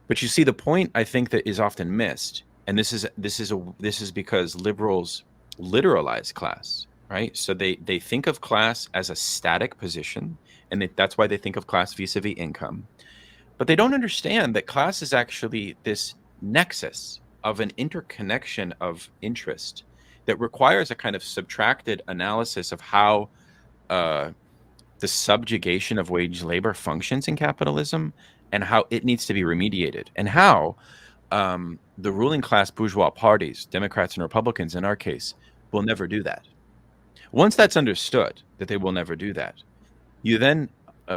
But you see, the point I think that is often missed, and this is because liberals literalize class, right? So they think of class as a static position, and that's why they think of class vis-a-vis income. But they don't understand that class is actually this nexus of an interconnection of interest that requires a kind of subtracted analysis of how the subjugation of wage labor functions in capitalism and how it needs to be remediated, and how the ruling class bourgeois parties, Democrats and Republicans in our case, will never do that. Once that's understood that they will never do that, you then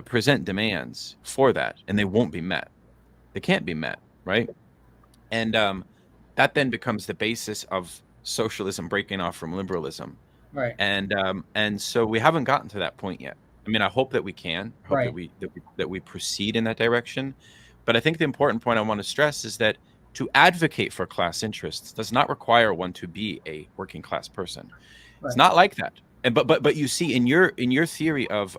present demands for that, and they won't be met. They can't be met, right? And that then becomes the basis of socialism breaking off from liberalism. Right. And so we haven't gotten to that point yet. I mean, I hope that we can. I hope Right. that we proceed in that direction. But I think the important point I want to stress is that to advocate for class interests does not require one to be a working class person. It's Right. not like that. And but you see in your theory of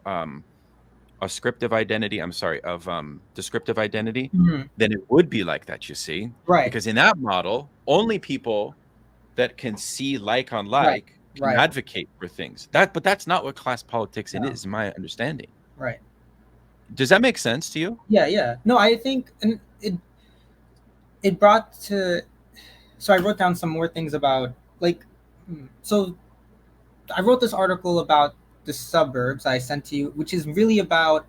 ascriptive identity, I'm sorry, of descriptive identity, Mhm. then it would be like that, you see, Right. because in that model, only people that can see like on Right. like can Right. advocate for things. But that's not what class politics Yeah. is, in my understanding. Right. Does that make sense to you? Yeah. Yeah. No, I think, and it brought to. So I wrote down some more things about, like, so I wrote this article about the suburbs I sent to you, which is really about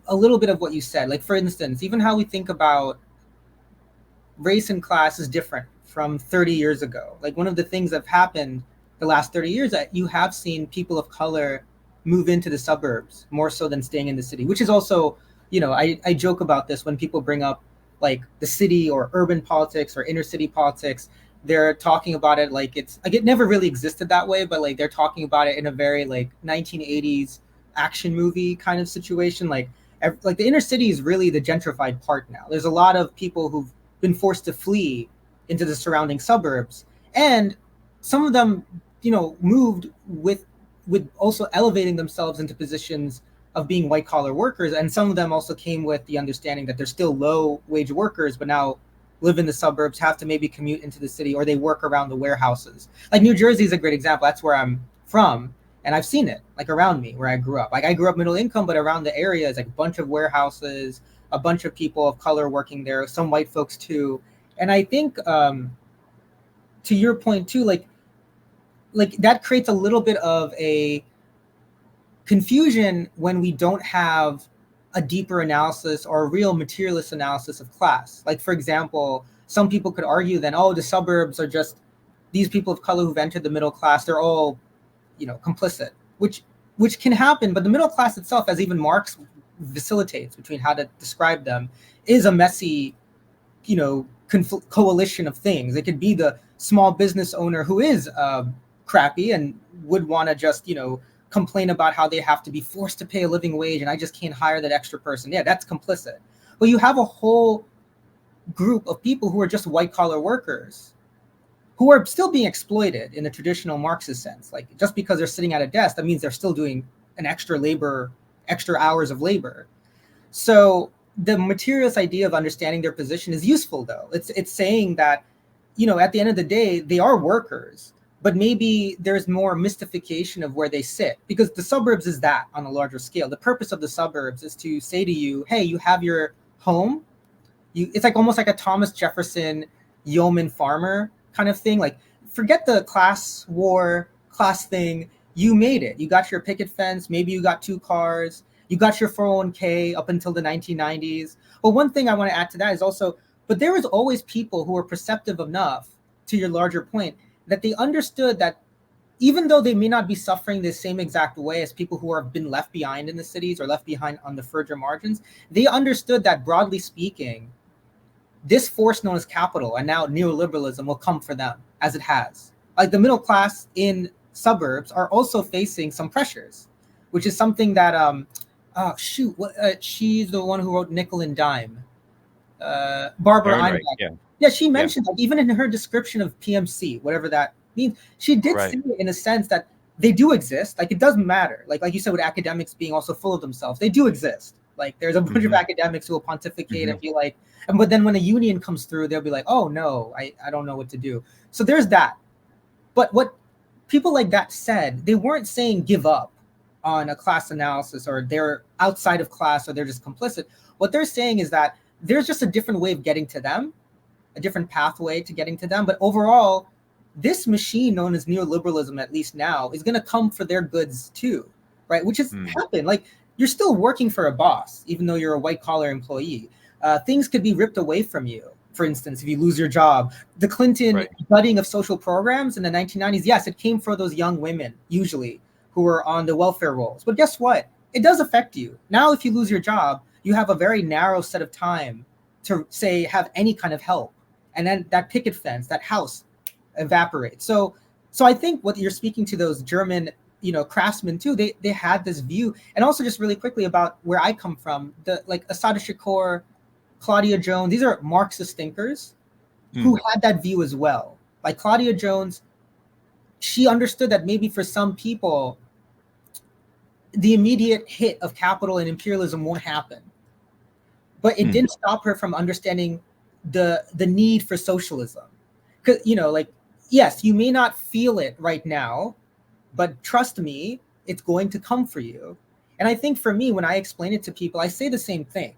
a little bit of what you said. Like, for instance, even how we think about race and class is different from 30 years ago. Like, one of the things that have happened the last 30 years that you have seen people of color move into the suburbs more so than staying in the city, which is also, I joke about this when people bring up like the city or urban politics or inner city politics. They're talking about it like it's like it never really existed that way, but like they're talking about it in a very like 1980s action movie kind of situation. Like the inner city is really the gentrified part now. There's a lot of people who've been forced to flee into the surrounding suburbs, and some of them, moved with also elevating themselves into positions of being white collar workers, and some of them also came with the understanding that they're still low wage workers, but now live in the suburbs, have to maybe commute into the city, or they work around the warehouses. Like New Jersey is a great example. That's where I'm from, and I've seen it like around me where I grew up. Like I grew up middle income, but around the area is like a bunch of warehouses, a bunch of people of color working there, some white folks too. And I think, to your point too, like that creates a little bit of a confusion when we don't have a deeper analysis or a real materialist analysis of class. Like, for example, some people could argue then, oh, the suburbs are just these people of color who've entered the middle class, they're all, complicit, which can happen. But the middle class itself, as even Marx facilitates between how to describe them, is a messy, coalition of things. It could be the small business owner who is crappy and would want to just, complain about how they have to be forced to pay a living wage and I just can't hire that extra person. Yeah, that's complicit. But you have a whole group of people who are just white collar workers who are still being exploited in the traditional Marxist sense. Like just because they're sitting at a desk, that means they're still doing an extra hours of labor. So the materialist idea of understanding their position is useful, though. It's saying that, at the end of the day, they are workers, but maybe there's more mystification of where they sit, because the suburbs is that on a larger scale. The purpose of the suburbs is to say to you, hey, you have your home. It's like almost like a Thomas Jefferson yeoman farmer kind of thing. Like forget the class war, class thing. You made it. You got your picket fence. Maybe you got 2 cars. You got your 401k up until the 1990s. But one thing I want to add to that is also, but there was always people who were perceptive enough, to your larger point, that they understood that even though they may not be suffering the same exact way as people who have been left behind in the cities or left behind on the further margins, they understood that broadly speaking, this force known as capital and now neoliberalism will come for them, as it has. Like the middle class in suburbs are also facing some pressures, which is something that she's the one who wrote Nickel and Dime, Barbara Aaron, right? Einbeck. Yeah, Yeah, she yeah, mentioned that even in her description of PMC, whatever that means, she did right. say it in a sense that they do exist. Like it doesn't matter. Like you said, with academics being also full of themselves, they do exist. Like there's a bunch of academics who will pontificate and feel like, but then when a union comes through, they'll be like, oh no, I don't know what to do. So there's that. But what people like that said, they weren't saying give up on a class analysis or they're outside of class or they're just complicit. What they're saying is that there's just a different way of getting to them, a different pathway to getting to them. But overall, this machine known as neoliberalism, at least now, is going to come for their goods too, right? Which has happened. Like you're still working for a boss, even though you're a white collar employee. Things could be ripped away from you. for instance, if you lose your job. The Clinton Right. budding of social programs in the 1990s, yes, it came for those young women, usually, who were on the welfare rolls. But guess what? It does affect you. Now, if you lose your job, you have a very narrow set of time to, say, have any kind of help. And then that picket fence, that house evaporates. So I think what you're speaking to, those German, craftsmen too, they had this view. And also, just really quickly, about where I come from, the like Asada Shakur, Claudia Jones, these are Marxist thinkers who had that view as well. Like Claudia Jones, she understood that maybe for some people, the immediate hit of capital and imperialism won't happen. But it didn't stop her from understanding the need for socialism. Because, like, yes, you may not feel it right now, but trust me, it's going to come for you. And I think for me, when I explain it to people, I say the same thing.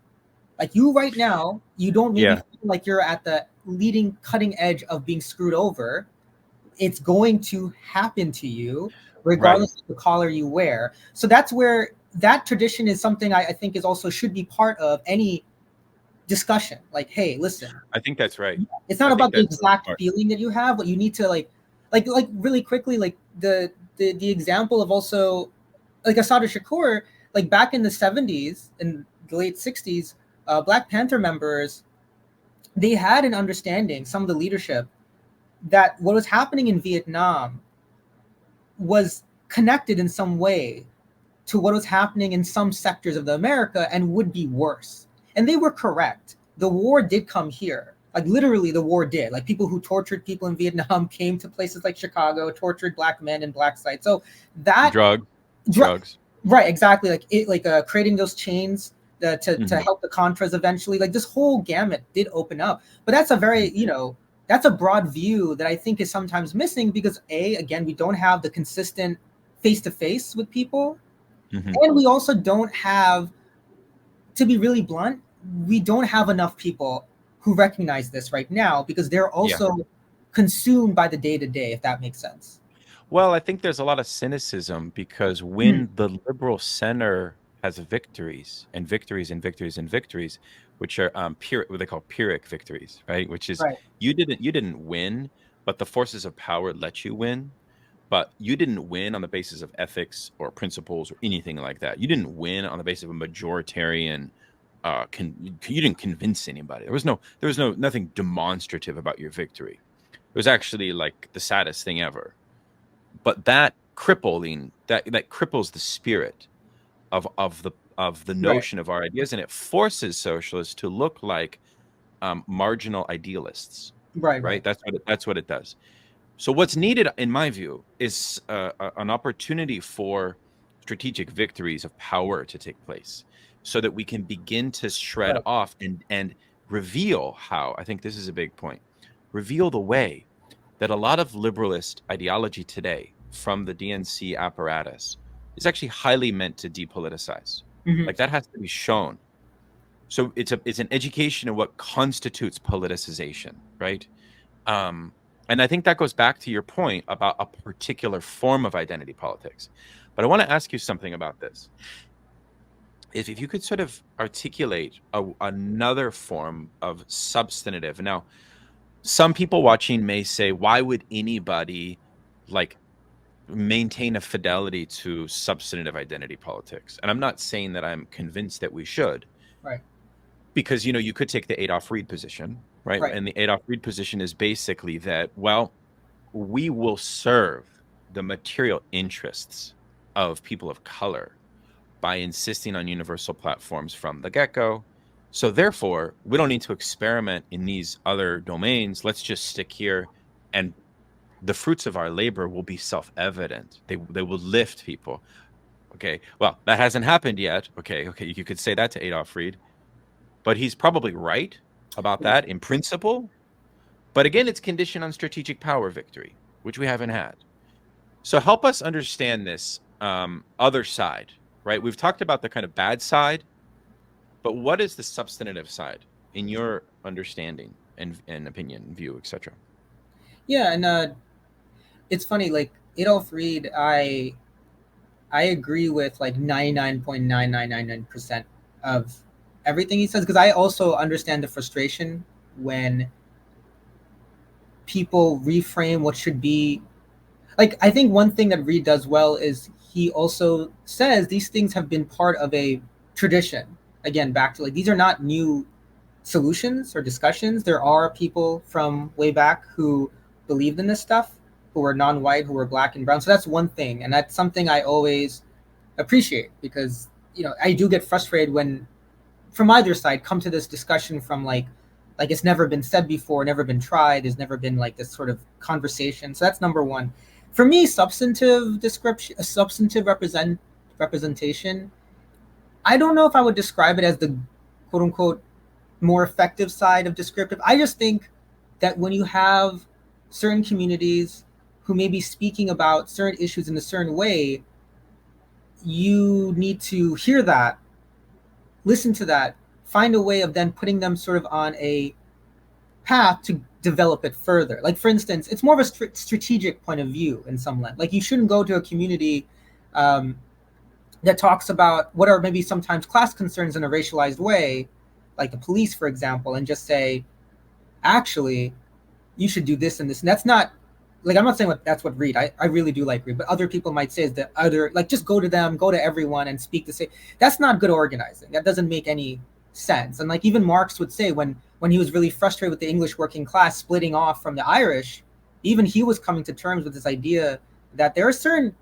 Like, you right now, you don't maybe Yeah. feel like you're at the leading cutting edge of being screwed over. It's going to happen to you Right. regardless of the collar you wear. So that's where that tradition is something I think is also should be part of any discussion. Like, hey, listen, I think that's right. it's not I think about the that's really exact smart. feeling that you have, but you need to like really quickly, like the example of also like Asada Shakur, like back in the 70s and the late 60s, Black Panther members, they had an understanding, some of the leadership, that what was happening in Vietnam was connected in some way to what was happening in some sectors of the America and would be worse. And they were correct. The war did come here. Like, literally, the war did. Like, people who tortured people in Vietnam came to places like Chicago, tortured Black men in Black sites. So that, Drugs. right, exactly. Like it, like creating those chains to Mhm. help the Contras eventually. Like, this whole gamut did open up. But that's a very, that's a broad view that I think is sometimes missing because, again, we don't have the consistent face to face with people. Mhm. And we also don't have, to be really blunt, we don't have enough people who recognize this right now because they're Yeah. also consumed by the day to day, if that makes sense. Well, I think there's a lot of cynicism because Mm, when the liberal center has victories and victories and victories and victories, which are pyrrhic, what they call pyrrhic victories, right? Which is right. you didn't win, but the forces of power let you win. But you didn't win on the basis of ethics or principles or anything like that. You didn't win on the basis of a majoritarian. You didn't convince anybody. There was nothing demonstrative about your victory. It was actually like the saddest thing ever. But that cripples the spirit of the Right. notion of our ideas, and it forces socialists to look like marginal idealists, Right. right? Right. That's what it does. So what's needed, in my view, is an opportunity for strategic victories of power to take place, so that we can begin to shred Right. off and reveal how. I think this is a big point. Reveal the way that a lot of liberalist ideology today from the DNC apparatus is actually highly meant to depoliticize. Hmm. Like that has to be shown. So it's an education of what constitutes politicization, right? And I think that goes back to your point about a particular form of identity politics. But I want to ask you something about this. If you could sort of articulate another form of substantive. Now, some people watching may say, why would anybody like maintain a fidelity to substantive identity politics? And I'm not saying that I'm convinced that we should, Right. because you could take the Adolf Reed position, right? Right. And the Adolf Reed position is basically that, well, we will serve the material interests of people of color by insisting on universal platforms from the get-go. So therefore, we don't need to experiment in these other domains. Let's just stick here, and the fruits of our labor will be self-evident. They will lift people. Okay. Well, that hasn't happened yet. Okay. You could say that to Adolf Reed, but he's probably right about Yeah. that in principle. But again, it's conditioned on strategic power victory, which we haven't had. So help us understand this other side, right? We've talked about the kind of bad side, but what is the substantive side in your understanding and opinion, view, etc.? Yeah. And it's funny, like Adolf Reed, I agree with like 99.9999% of everything he says because I also understand the frustration when people reframe what should be. Like, I think one thing that Reed does well is he also says these things have been part of a tradition. Again, back to like, these are not new solutions or discussions. There are people from way back who believed in this stuff, who were non-white, who were black and brown. So that's one thing, and that's something I always appreciate, because I do get frustrated when from either side come to this discussion from like it's never been said before, never been tried, there's never been like this sort of conversation. So that's number one. For me, substantive description, a substantive representation, I don't know if I would describe it as the quote unquote more effective side of descriptive. I just think that when you have certain communities who may be speaking about certain issues in a certain way, you need to hear that, listen to that, find a way of then putting them sort of on a path to develop it further. Like, for instance, it's more of a strategic point of view in some land. Like, you shouldn't go to a community that talks about what are maybe sometimes class concerns in a racialized way, like the police, for example, and just say, actually, you should do this and this. And that's not, like, I'm not saying that's what Reed, I really do like Reed, but other people might say is that other, like, just go to them, go to everyone and speak the same. That's not good organizing. That doesn't make any sense. And like even Marx would say when he was really frustrated with the English working class splitting off from the Irish, even he was coming to terms with this idea that there are certain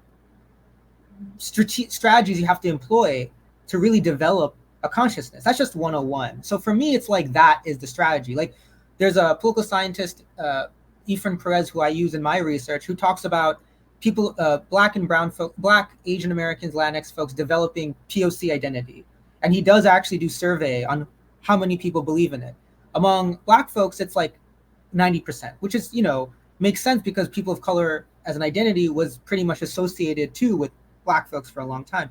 strategies you have to employ to really develop a consciousness. That's just 101. So for me, it's like that is the strategy. Like there's a political scientist, Efren Perez, who I use in my research, who talks about people, black and brown folk, black, Asian Americans, Latinx folks developing POC identity. And he does actually do survey on how many people believe in it. Among black folks, it's like 90%, which is, makes sense because people of color as an identity was pretty much associated too with black folks for a long time.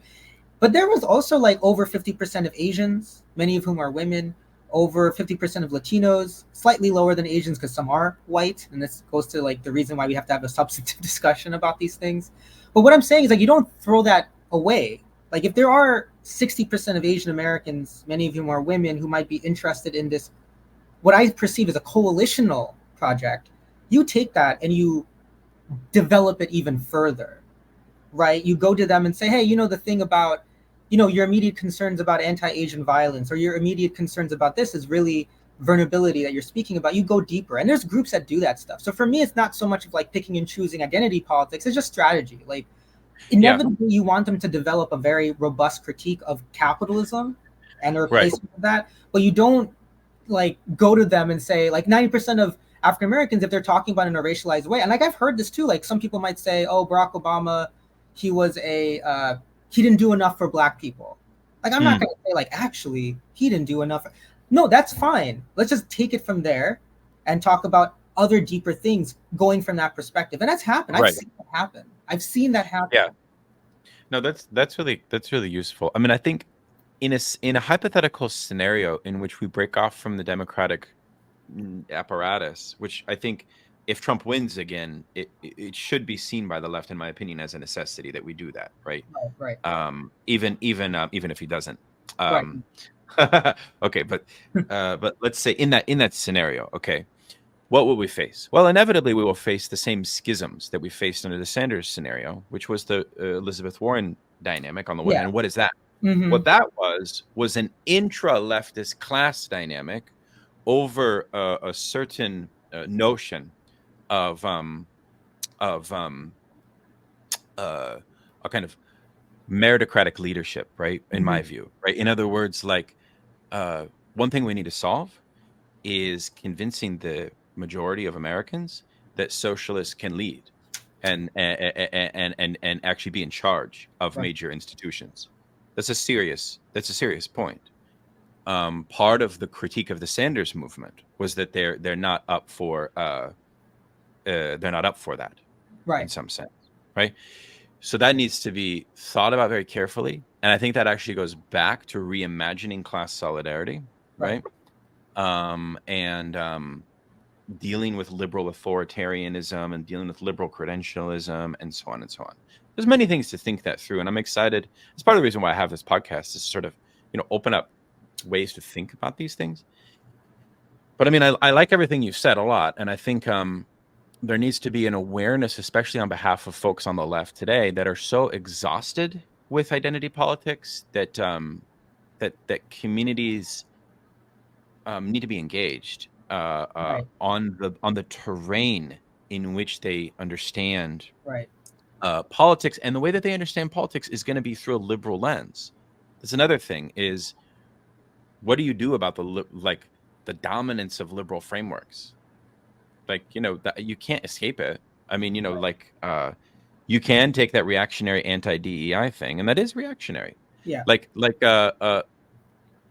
But there was also like over 50% of Asians, many of whom are women, over 50% of Latinos, slightly lower than Asians because some are white. And this goes to like the reason why we have to have a substantive discussion about these things. But what I'm saying is like, you don't throw that away. Like if there are 60% of Asian Americans, many of whom are women, who might be interested in this, what I perceive as a coalitional project, you take that and you develop it even further, right? You go to them and say, hey, the thing about, your immediate concerns about anti-Asian violence or your immediate concerns about this is really vulnerability that you're speaking about. You go deeper. And there's groups that do that stuff. So for me, it's not so much of like picking and choosing identity politics. It's just strategy. Like inevitably you want them to develop a very robust critique of capitalism and a replacement of that. But you don't like go to them and say like 90% of African Americans, if they're talking about it in a racialized way. And like I've heard this too, like some people might say, oh, Barack Obama, he didn't do enough for black people. Like I'm not going to say like actually he didn't do enough. No, that's fine. Let's just take it from there and talk about other deeper things going from that perspective. And that's happened. I've seen that happen. Yeah. No, that's really useful. I mean, I think in a hypothetical scenario in which we break off from the democratic apparatus, which I think if Trump wins again, it should be seen by the left, in my opinion, as a necessity that we do that, right? Right. Even if he doesn't. Right. Okay, but let's say in that scenario, okay, what will we face? Well, inevitably we will face the same schisms that we faced under the Sanders scenario, which was the Elizabeth Warren dynamic on the one hand. What is that? Mm-hmm. What that was an intra-leftist class dynamic over a certain notion of a kind of meritocratic leadership, right? In my view, right? In other words, like one thing we need to solve is convincing the majority of Americans that socialists can lead and actually be in charge of major institutions. That's a serious point. Part of the critique of the Sanders movement was that they're not up for that, right? In some sense, right? So that needs to be thought about very carefully, and I think that actually goes back to reimagining class solidarity, right? And dealing with liberal authoritarianism and dealing with liberal credentialism and so on and so on. There's many things to think that through, and I'm excited. It's part of the reason why I have this podcast, is to sort of open up ways to think about these things. But I mean, I like everything you've said a lot, and I think there needs to be an awareness, especially on behalf of folks on the left today that are so exhausted with identity politics that that communities need to be engaged Right. on the terrain in which they understand Right. politics, and the way that they understand politics is going to be through a liberal lens. That's another thing. Is what do you do about the dominance of liberal frameworks? Like, that you can't escape it. I mean, you can take that reactionary anti-DEI thing, and that is reactionary. Yeah.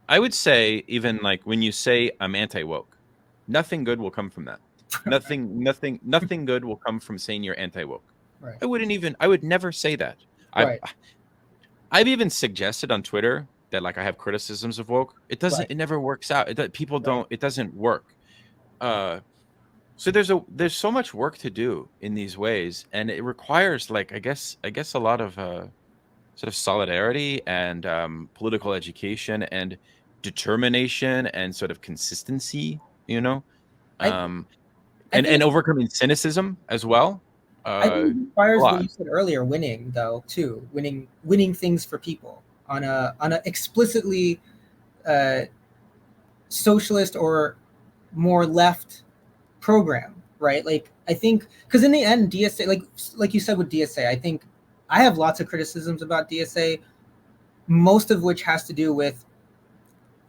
I would say, even like when you say I'm anti-woke, nothing good will come from that. Nothing good will come from saying you're anti-woke. Right. I would never say that. Right. I've even suggested on Twitter that like I have criticisms of woke. Right. It never works out. People Right. don't, it doesn't work. So there's so much work to do in these ways, and it requires, like, I guess a lot of sort of solidarity and political education and determination and sort of consistency, I um, I think and overcoming cynicism as well. I think it A requires what lot. you said earlier, winning though too, winning things for people on a explicitly uh, socialist or more left program, right? Like I think because in the end, DSA, like you said with DSA, I think I have lots of criticisms about DSA, most of which has to do with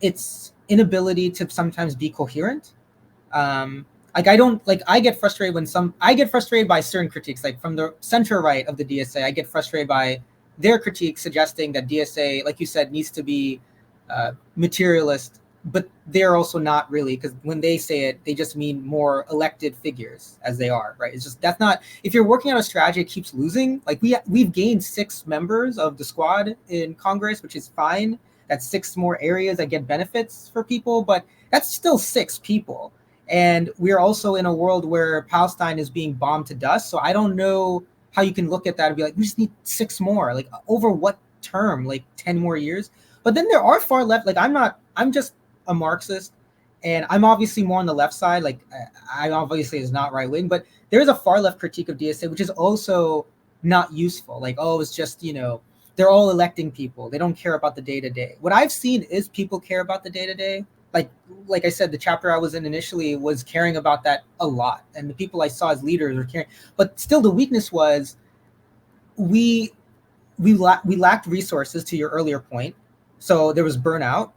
its inability to sometimes be coherent. Like I don't like I get frustrated when I get frustrated by certain critiques, like from the center right of the DSA. I get frustrated by their critique suggesting that DSA, like you said, needs to be materialist, but they're also not really, because when they say it, they just mean more elected figures as they are, right? It's just that's not, if you're working on a strategy that keeps losing, like we've gained 6 members of the squad in Congress, which is fine. That's 6 more areas that get benefits for people, but that's still 6 people. And we're also in a world where Palestine is being bombed to dust. So I don't know how you can look at that and be like, we just need 6 more. Like over what term? Like 10 more years? But then there are far left. Like I'm just a Marxist, and I'm obviously more on the left side. Like I obviously is not right wing, but there is a far left critique of DSA, which is also not useful. Like, oh, it's just, they're all electing people. They don't care about the day to day. What I've seen is people care about the day to day. Like I said, the chapter I was in initially was caring about that a lot, and the people I saw as leaders were caring. But still, the weakness was we lacked resources. To your earlier point, so there was burnout.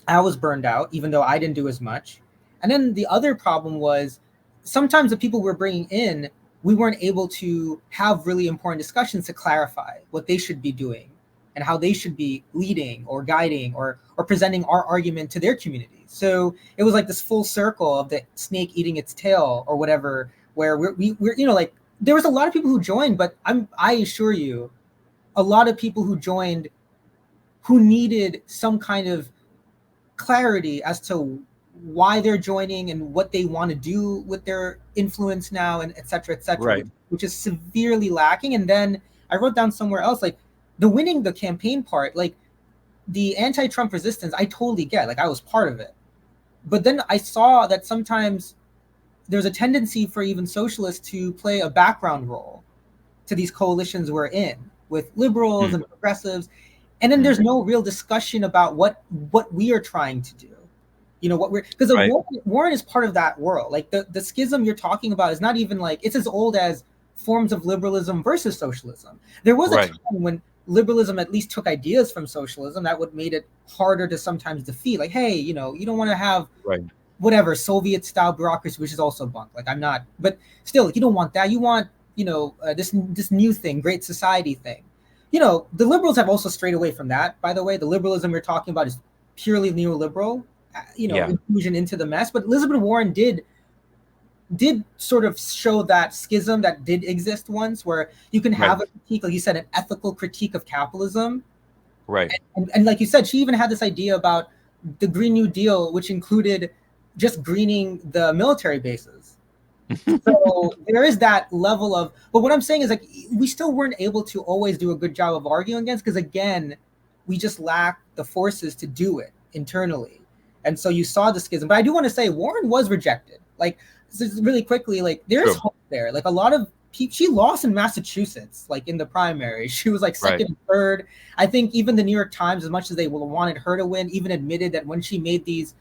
I was burned out, even though I didn't do as much. And then the other problem was sometimes the people we're bringing in, we weren't able to have really important discussions to clarify what they should be doing and how they should be leading or guiding or presenting our argument to their community. So it was like this full circle of the snake eating its tail or whatever, where we're like there was a lot of people who joined, but I assure you, a lot of people who joined who needed some kind of clarity as to why they're joining and what they want to do with their influence now, and et cetera, Right. which is severely lacking. And then I wrote down somewhere else, like the winning the campaign part, like the anti-Trump resistance, I totally get, like I was part of it. But then I saw that sometimes there's a tendency for even socialists to play a background role to these coalitions we're in with liberals and progressives. And then there's no real discussion about what we are trying to do. What we're, because Right. Warren is part of that world. Like the schism you're talking about is not even like, it's as old as forms of liberalism versus socialism. There was a Right. time when liberalism at least took ideas from socialism that would made it harder to sometimes defeat. Like, hey, you don't want to have Right. whatever Soviet style bureaucracy, which is also bunk. Like I'm not, but still, you don't want that. You want this new thing, great society thing. The liberals have also strayed away from that. By the way, the liberalism we're talking about is purely neoliberal. Yeah. Inclusion into the mess. But Elizabeth Warren did sort of show that schism that did exist once, where you can have a critique, like you said, an ethical critique of capitalism. Right. And like you said, she even had this idea about the Green New Deal, which included just greening the military bases. So there is that level of, but what I'm saying is, like, we still weren't able to always do a good job of arguing against, because again, we just lack the forces to do it internally. And so you saw the schism. But I do want to say Warren was rejected. Like, just really quickly, like there's True. hope there. Like a lot of people, she lost in Massachusetts, like in the primary. She was like Right. second and third. I think even the New York Times, as much as they wanted her to win, even admitted that when she made these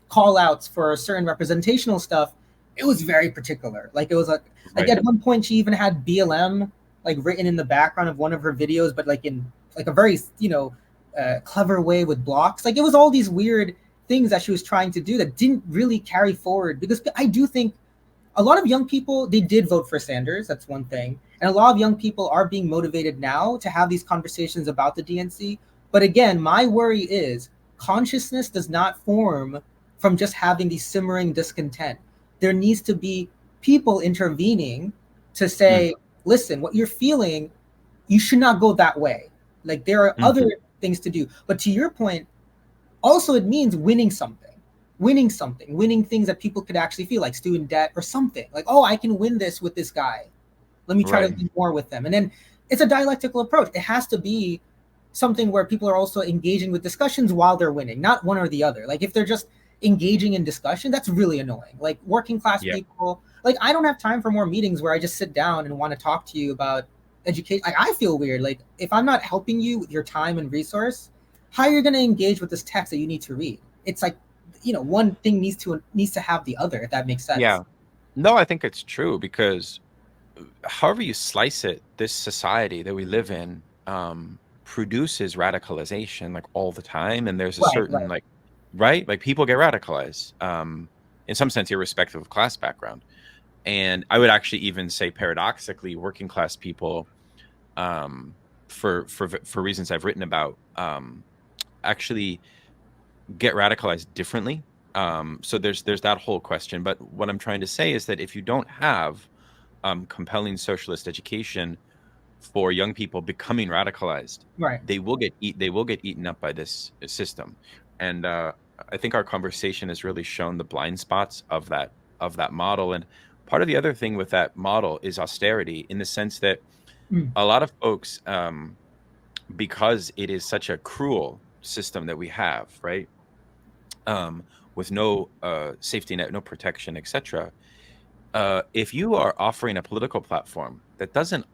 call outs for certain representational stuff, it was very particular. Like it was like Right. at one point she even had BLM like written in the background of one of her videos, but like in like a very clever way with blocks. Like it was all these weird things that she was trying to do that didn't really carry forward, because I do think a lot of young people, they did vote for Sanders. That's one thing. And a lot of young people are being motivated now to have these conversations about the DNC. But again, my worry is consciousness does not form from just having these simmering discontent. There needs to be people intervening to say, listen, what you're feeling, you should not go that way. Like there are Mm-hmm. other things to do. But to your point, also it means winning things that people could actually feel, like student debt or something. Like, oh, I can win this with this guy. Let me try to Right. do more with them. And then it's a dialectical approach. It has to be something where people are also engaging with discussions while they're winning, not one or the other. Like if they're just engaging in discussion, that's really annoying. Like working class Yeah. people, like I don't have time for more meetings where I just sit down and want to talk to you about education. Like I feel weird. Like if I'm not helping you with your time and resource, how are you going to engage with this text that you need to read? It's like, one thing needs to have the other, if that makes sense. Yeah. No, I think it's true because however you slice it, this society that we live in produces radicalization like all the time. And there's a Right, certain right, like, right? Like people get radicalized in some sense, irrespective of class background. And I would actually even say paradoxically, working class people, for reasons I've written about, actually get radicalized differently. So there's that whole question. But what I'm trying to say is that if you don't have compelling socialist education for young people becoming radicalized, right. they will get eaten up by this system. And I think our conversation has really shown the blind spots of that model. And part of the other thing with that model is austerity, in the sense that Mm, a lot of folks, because it is such a cruel system that we have, right? With no safety net, no protection, etc. If you are offering a political platform that doesn't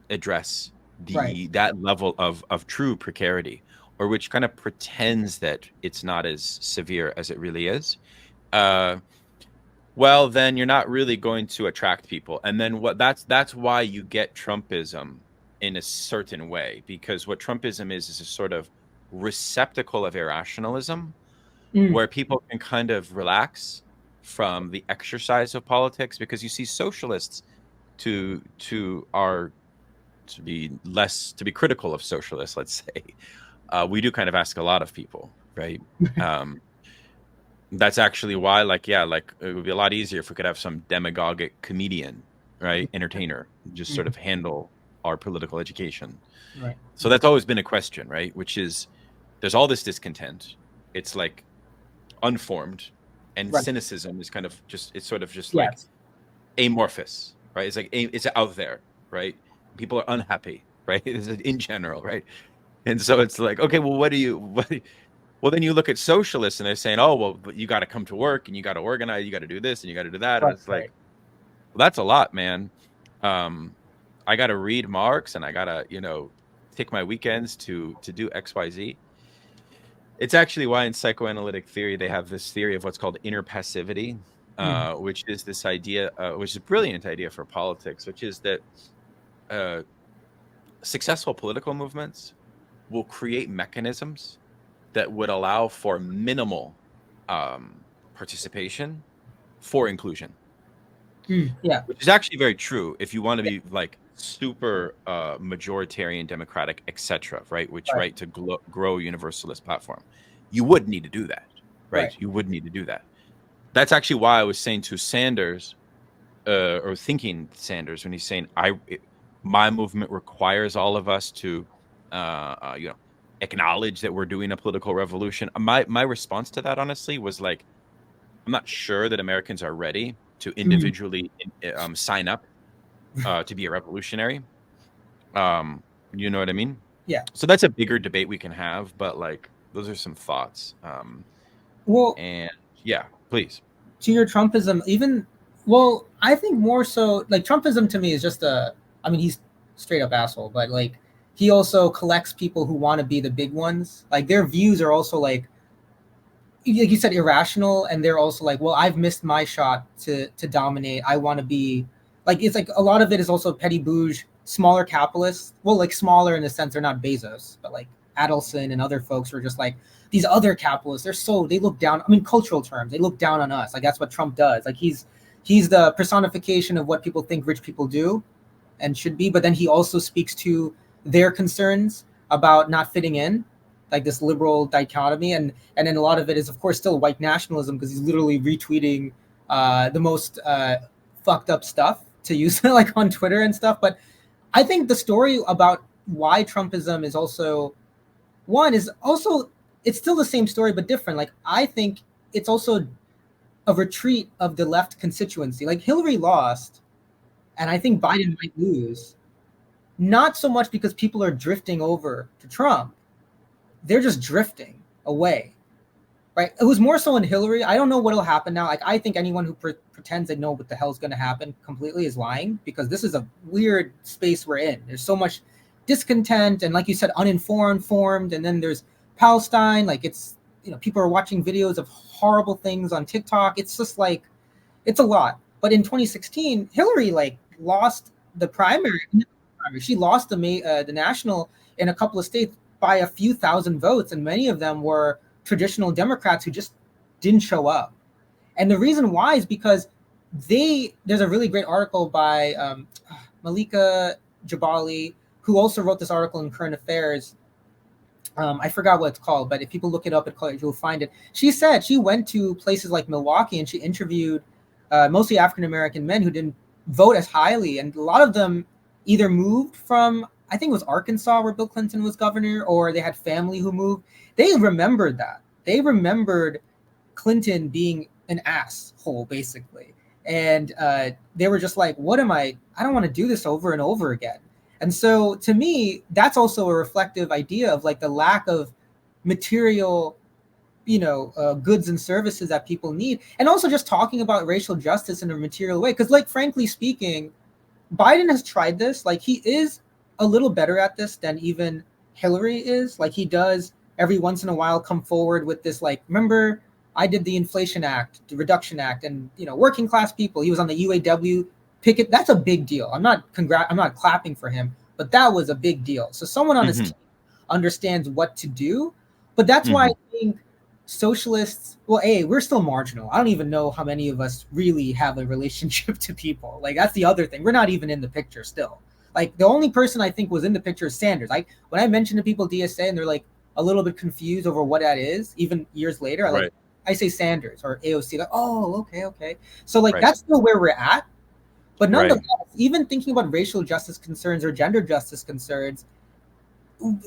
address right. that level of true precarity, or which kind of pretends that it's not as severe as it really is, uh, well, then you're not really going to attract people. And then that's why you get Trumpism in a certain way, because what Trumpism is a sort of receptacle of irrationalism Mm, where people can kind of relax from the exercise of politics, because you see socialists to are to be critical of socialists, let's say, we do kind of ask a lot of people, right? um that's actually why, like, yeah, like it would be a lot easier if we could have some demagogic comedian, right, entertainer, just sort mm, of handle our political education. right. So that's always been a question, right? Which is, there's all this discontent, it's like unformed, and Right. cynicism is kind of just, it's sort of just like Yes. amorphous, right? It's like it's out there, right? People are unhappy, right? In general, right? And so it's like, okay, well, well, then you look at socialists and they're saying, oh, well, but you got to come to work and you got to organize, you got to do this and you got to do that. And Right. it's Right. like, well, that's a lot, man. Um, I got to read Marx, and I got to, take my weekends to do XYZ. It's actually why in psychoanalytic theory they have this theory of what's called inner passivity, Mm, which is this idea, which is a brilliant idea for politics, which is that uh, successful political movements will create mechanisms that would allow for minimal participation for inclusion, yeah. which is actually very true if you want to be like super majoritarian democratic, etc., right, which, Right. right, to grow universalist platform, you would need to do that, Right. right? You would need to do that. That's actually why I was saying to Sanders, or thinking Sanders, when he's saying, my movement requires all of us to acknowledge that we're doing a political revolution. My response to that, honestly, was like, I'm not sure that Americans are ready to Mm, individually sign up to be a revolutionary. Um, you know what I mean? yeah. So that's a bigger debate we can have, but like those are some thoughts. Well, And yeah, please. to your Trumpism, even, well, I think more so like Trumpism to me is just I mean, he's straight up asshole, but like he also collects people who want to be the big ones. Like their views are also like you said, irrational, and they're also like, well, I've missed my shot to dominate. I want to be like, it's like a lot of it is also petty bouge, smaller capitalists. Well, like smaller in the sense they're not Bezos, but like Adelson and other folks who are just like these other capitalists. They look down. I mean, cultural terms, they look down on us. Like that's what Trump does. Like he's the personification of what people think rich people do and should be. But then he also speaks to their concerns about not fitting in, like this liberal dichotomy, and then a lot of it is of course still white nationalism because he's literally retweeting the most fucked up stuff to use like on Twitter and stuff. But I think the story about why Trumpism is also one is also it's still the same story but different. Like I think it's also a retreat of the left constituency. Like Hillary lost, and I think Biden might lose, not so much because people are drifting over to Trump. They're just drifting away, right? It was more so in Hillary. I don't know what'll happen now. Like, I think anyone who pretends they know what the hell is going to happen completely is lying, because this is a weird space we're in. There's so much discontent, and like you said, uninformed, formed, and then there's Palestine. Like it's, people are watching videos of horrible things on TikTok. It's just like, it's a lot. But in 2016, Hillary like lost the primary. She lost the national in a couple of states by a few thousand votes, and many of them were traditional Democrats who just didn't show up. And the reason why is because there's a really great article by Malika Jabali, who also wrote this article in Current Affairs. I forgot what it's called, but if people look it up, you'll find it. She said she went to places like Milwaukee and she interviewed mostly African American men who didn't vote as highly, and a lot of them either moved from, I think it was Arkansas where Bill Clinton was governor, or they had family who moved. They remembered that. They remembered Clinton being an asshole, basically. And they were just like, I don't want to do this over and over again. And so to me, that's also a reflective idea of like the lack of material, goods and services that people need. And also just talking about racial justice in a material way. Because like, frankly speaking, Biden has tried this. Like he is a little better at this than even Hillary is. Like he does every once in a while come forward with this, like, remember I did the Inflation Act, the Reduction Act, and working class people. He was on the UAW picket. That's a big deal. I'm not clapping for him, but that was a big deal. So someone on his team understands what to do. But that's why I think socialists, well, we're still marginal. I don't even know how many of us really have a relationship to people. Like that's the other thing. We're not even in the picture still. Like the only person I think was in the picture is Sanders. Like when I mention to people DSA and they're like a little bit confused over what that is, even years later, I say Sanders or AOC. Like, oh, okay. So like that's still where we're at. But nonetheless, even thinking about racial justice concerns or gender justice concerns,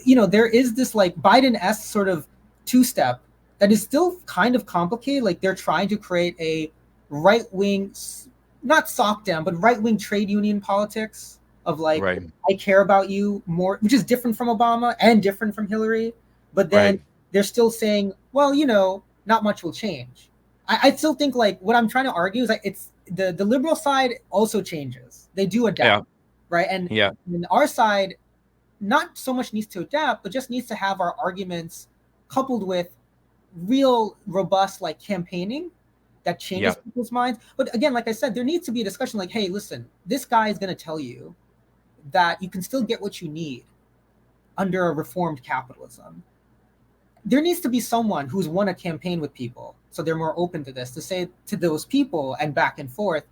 there is this like Biden-esque sort of two-step that is still kind of complicated. Like they're trying to create a right-wing, not sock down, but right-wing trade union politics of like, I care about you more, which is different from Obama and different from Hillary. But then they're still saying, well, not much will change. I still think like what I'm trying to argue is like it's the liberal side also changes. They do adapt, right? And our side not so much needs to adapt, but just needs to have our arguments coupled with real robust like campaigning that changes people's minds. But again, like I said, there needs to be a discussion like, hey, listen, this guy is going to tell you that you can still get what you need under a reformed capitalism. There needs to be someone who's won a campaign with people, so they're more open to this, to say to those people and back and forth,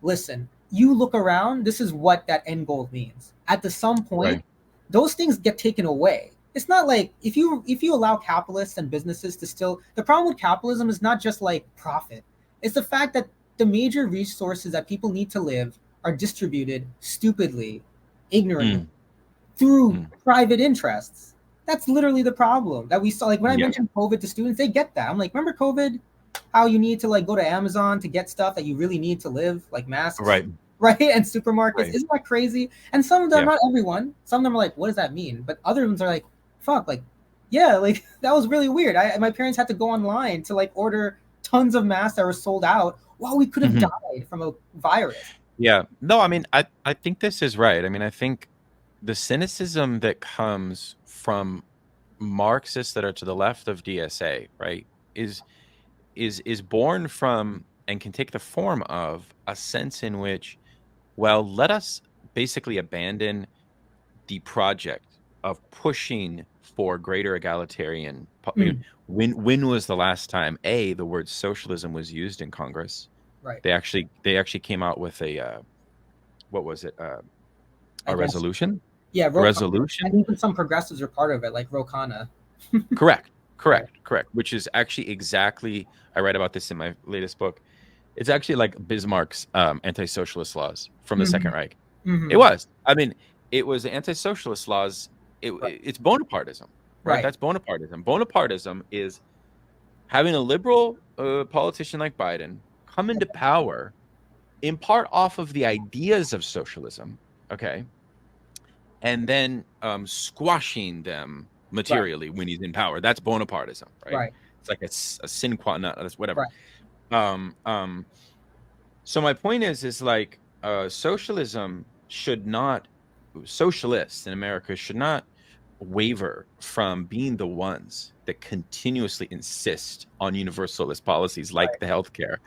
listen, you look around, this is what that end goal means. At some point, those things get taken away. It's not like if you allow capitalists and businesses to still, the problem with capitalism is not just like profit. It's the fact that the major resources that people need to live are distributed stupidly, ignorantly, through private interests. That's literally the problem that we saw. Like when I mentioned COVID to students, they get that. I'm like, remember COVID? How you need to like go to Amazon to get stuff that you really need to live, like masks, right? And supermarkets. Isn't that crazy? And some of them, not everyone, some of them are like, what does that mean? But other ones are like, fuck, like Yeah, like that was really weird. My parents had to go online to like order tons of masks that were sold out while we could have Mhm. died from a virus. Yeah. No, I mean, I think this is right. I mean, I think the cynicism that comes from Marxists that are to the left of DSA, right, is is born from and can take the form of a sense in which, well, let us basically abandon the project of pushing for greater egalitarian. Mm, When was the last time the word socialism was used in Congress? right. They actually came out with a what was it, I a guess. resolution, Yeah, a Rokana. And resolution. even some progressives are part of it, like Rokana. Correct, Right. correct. Which is actually exactly, I read about this in my latest book. It's actually like Bismarck's anti-socialist laws from the Mm-hmm. Second Reich. It Mm-hmm. was. I mean, it was anti-socialist laws. Right. It's Bonapartism, right? Right. That's Bonapartism. Bonapartism is having a liberal politician like Biden come into power in part off of the ideas of socialism, okay, and then squashing them Right. materially when he's in power. That's Bonapartism, right? Right. It's like a sin qua non, that's whatever. Right. Um, um, so my point is like socialism should not, socialists in America should not waver from being the ones that continuously insist on universalist policies like Right. the healthcare.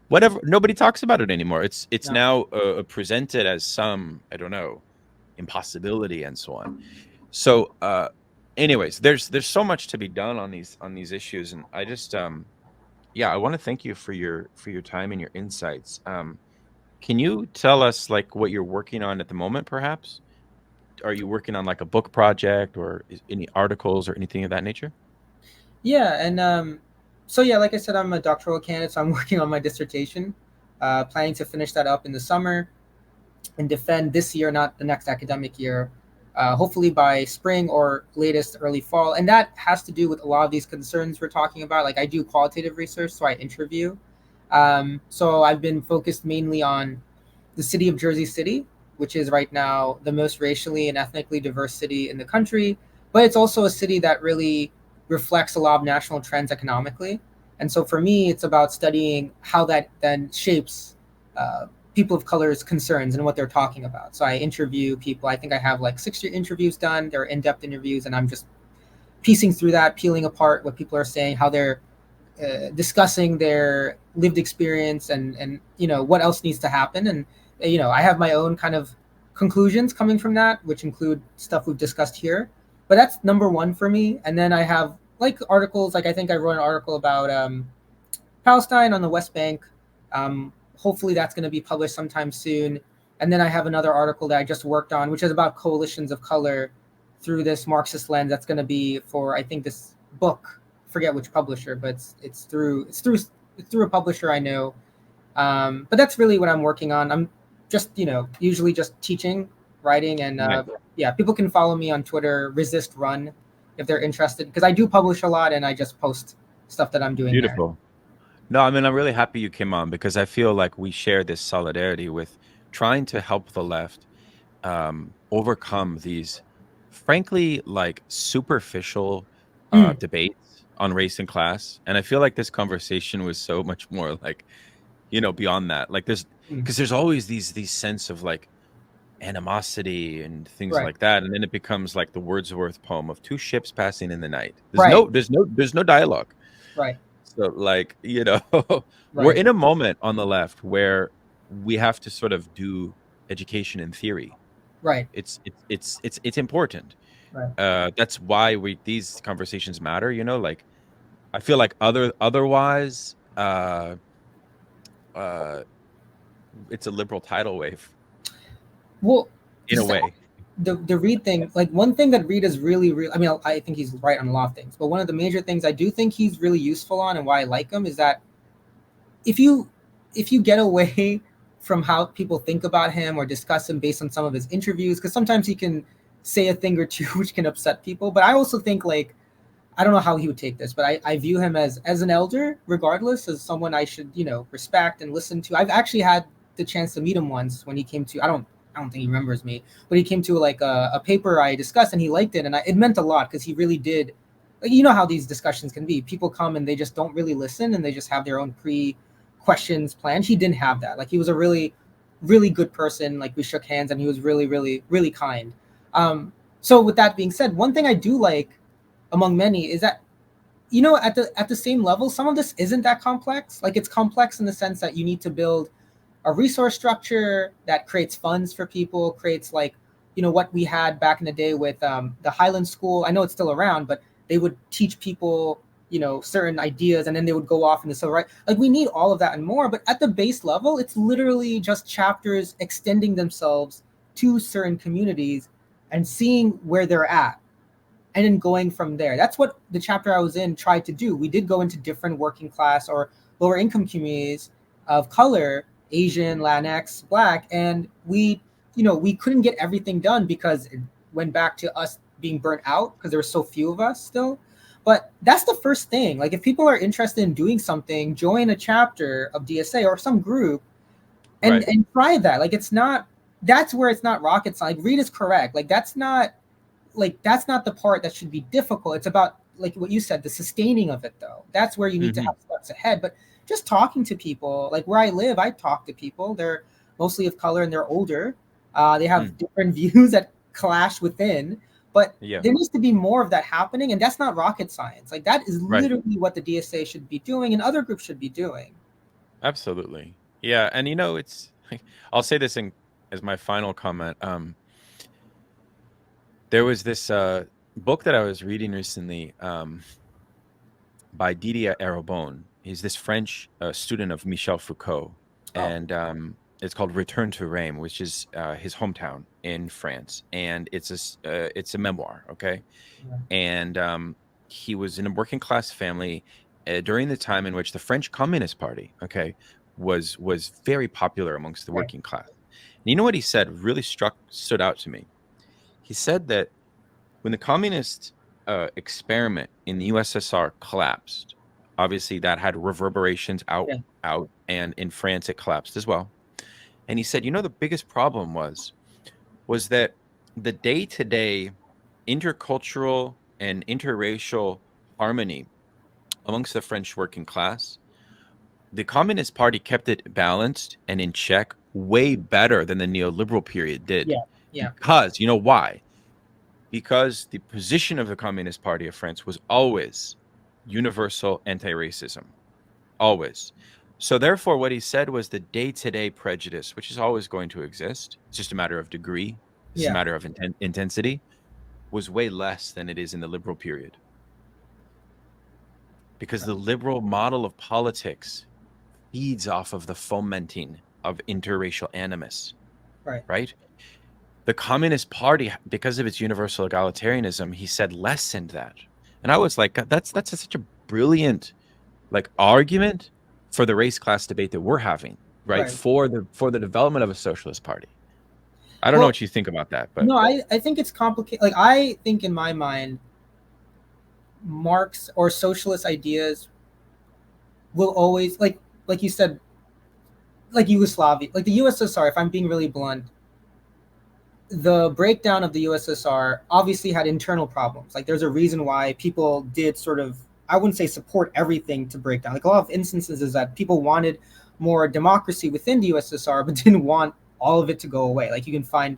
Whatever, nobody talks about it anymore. It's No. now presented as some, I don't know, impossibility and so on. So anyways, there's so much to be done on these issues, and I just yeah, I want to thank you for your time and your insights. Can you tell us like what you're working on at the moment, perhaps? Are you working on like a book project or any articles or anything of that nature? Yeah, and so yeah, like I said, I'm a doctoral candidate, so I'm working on my dissertation. Planning to finish that up in the summer and defend this year, not the next academic year. Hopefully by spring or latest early fall, and that has to do with a lot of these concerns we're talking about. Like I do qualitative research, so I interview. So I've been focused mainly on the city of Jersey City, which is right now the most racially and ethnically diverse city in the country. But it's also a city that really reflects a lot of national trends economically. And so for me, it's about studying how that then shapes people of color's concerns and what they're talking about. So I interview people. I think I have like 60 interviews done. They're in-depth interviews, and I'm just piecing through that, peeling apart what people are saying, how they're discussing their lived experience, and what else needs to happen. And I have my own kind of conclusions coming from that, which include stuff we've discussed here. But that's number one for me. And then I have like articles, like I think I wrote an article about Palestine on the West Bank. Hopefully that's going to be published sometime soon. And then I have another article that I just worked on, which is about coalitions of color through this Marxist lens. That's going to be for, I think, this book. Forget which publisher, but it's through a publisher I know. But that's really what I'm working on. I'm just usually just teaching, writing, and Nice. yeah, people can follow me on Twitter, Resist Run, if they're interested, because I do publish a lot and I just post stuff that I'm doing there. Beautiful. No, I mean, I'm really happy you came on because I feel like we share this solidarity with trying to help the left overcome these, frankly, like superficial Mm, debates on race and class. And I feel like this conversation was so much more like, beyond that. Like there's, mm. because there's always these sense of like animosity and things Right, like that, and then it becomes like the Wordsworth poem of two ships passing in the night. right, There's no dialogue. right, So like, we're right, in a moment on the left where we have to sort of do education in theory. right, It's important. right. That's why these conversations matter, like I feel like otherwise uh it's a liberal tidal wave Well, in a just way. the Reed thing, like one thing that Reed is really, I mean, I think he's right on a lot of things, but one of the major things I do think he's really useful on, and why I like him, is that if you get away from how people think about him or discuss him based on some of his interviews, because sometimes he can say a thing or two which can upset people. But I also think, like, I don't know how he would take this, but I view him as an elder, regardless, as someone I should respect and listen to. I've actually had the chance to meet him once when he came to, I don't think he remembers me, but he came to like a paper I discussed, and he liked it, and it meant a lot because he really did you know how these discussions can be. People come and they just don't really listen, and they just have their own pre questions planned. He didn't have that. Like, he was a really, really good person. Like, we shook hands, and he was really, really, really kind. So with that being said, one thing I do like among many is that, you know, at the same level, some of this isn't that complex. Like, it's complex in the sense that you need to build a resource structure that creates funds for people, creates, like, you know, what we had back in the day with the Highland School. I know it's still around, but they would teach people, you know, certain ideas, and then they would go off in the civil rights. Like, we need all of that and more, but at the base level, it's literally just chapters extending themselves to certain communities and seeing where they're at, and then going from there. That's what the chapter I was in tried to do. We did go into different working class or lower income communities of color, Asian, Latinx, Black, and we, you know, we couldn't get everything done because it went back to us being burnt out because there were so few of us still. But that's the first thing. Like, if people are interested in doing something, join a chapter of DSA or some group and Right. try that. Like, it's not, that's where it's not rocket science. Like, Reed is correct. That's not the part that should be difficult. It's about, like what you said, the sustaining of it, though. That's where you need to Hmm. have steps ahead. But just talking to people, like where I live, I talk to people. They're mostly of color and they're older. They have Mm. different views that clash within. But Yeah. there needs to be more of that happening, and that's not rocket science. Like, that is Right. literally what the DSA should be doing, and other groups should be doing. Absolutely. Yeah. And, you know, it's, I'll say this as my final comment. There was this book that I was reading recently by Didier Eribon. He's this French student of Michel Foucault, Oh, and it's called Return to Reims, which is his hometown in France, and it's a memoir, okay? yeah. And he was in a working class family during the time in which the French Communist Party, okay, was very popular amongst the Right. working class. And you know what he said really stood out to me. He said that when the communist experiment in the USSR collapsed, obviously that had reverberations Yeah. out, and in France it collapsed as well. And he said, you know, the biggest problem was that the day-to-day intercultural and interracial harmony amongst the French working class, the Communist Party kept it balanced and in check way better than the neoliberal period did. Yeah. Yeah. Because, you know why? Because the position of the Communist Party of France was always universal anti-racism, always. So therefore, what he said was the day-to-day prejudice, which is always going to exist, it's just a matter of degree, it's just a Yeah. matter of intensity, was way less than it is in the liberal period. Because Right. the liberal model of politics feeds off of the fomenting of interracial animus, Right. right? The Communist Party, because of its universal egalitarianism, he said lessened that. And I was like, that's such a brilliant like argument for the race class debate that we're having, right? Right. For the development of a socialist party. I don't know Well, what you think about that, but no, I think it's complicated. Like, I think in my mind, Marx or socialist ideas will always, like you said, like Yugoslavia, like the USSR. If I'm being really blunt, the breakdown of the USSR obviously had internal problems. Like, there's a reason why people did sort of, I wouldn't say support everything to break down. Like, a lot of instances is that people wanted more democracy within the USSR, but didn't want all of it to go away. Like, you can find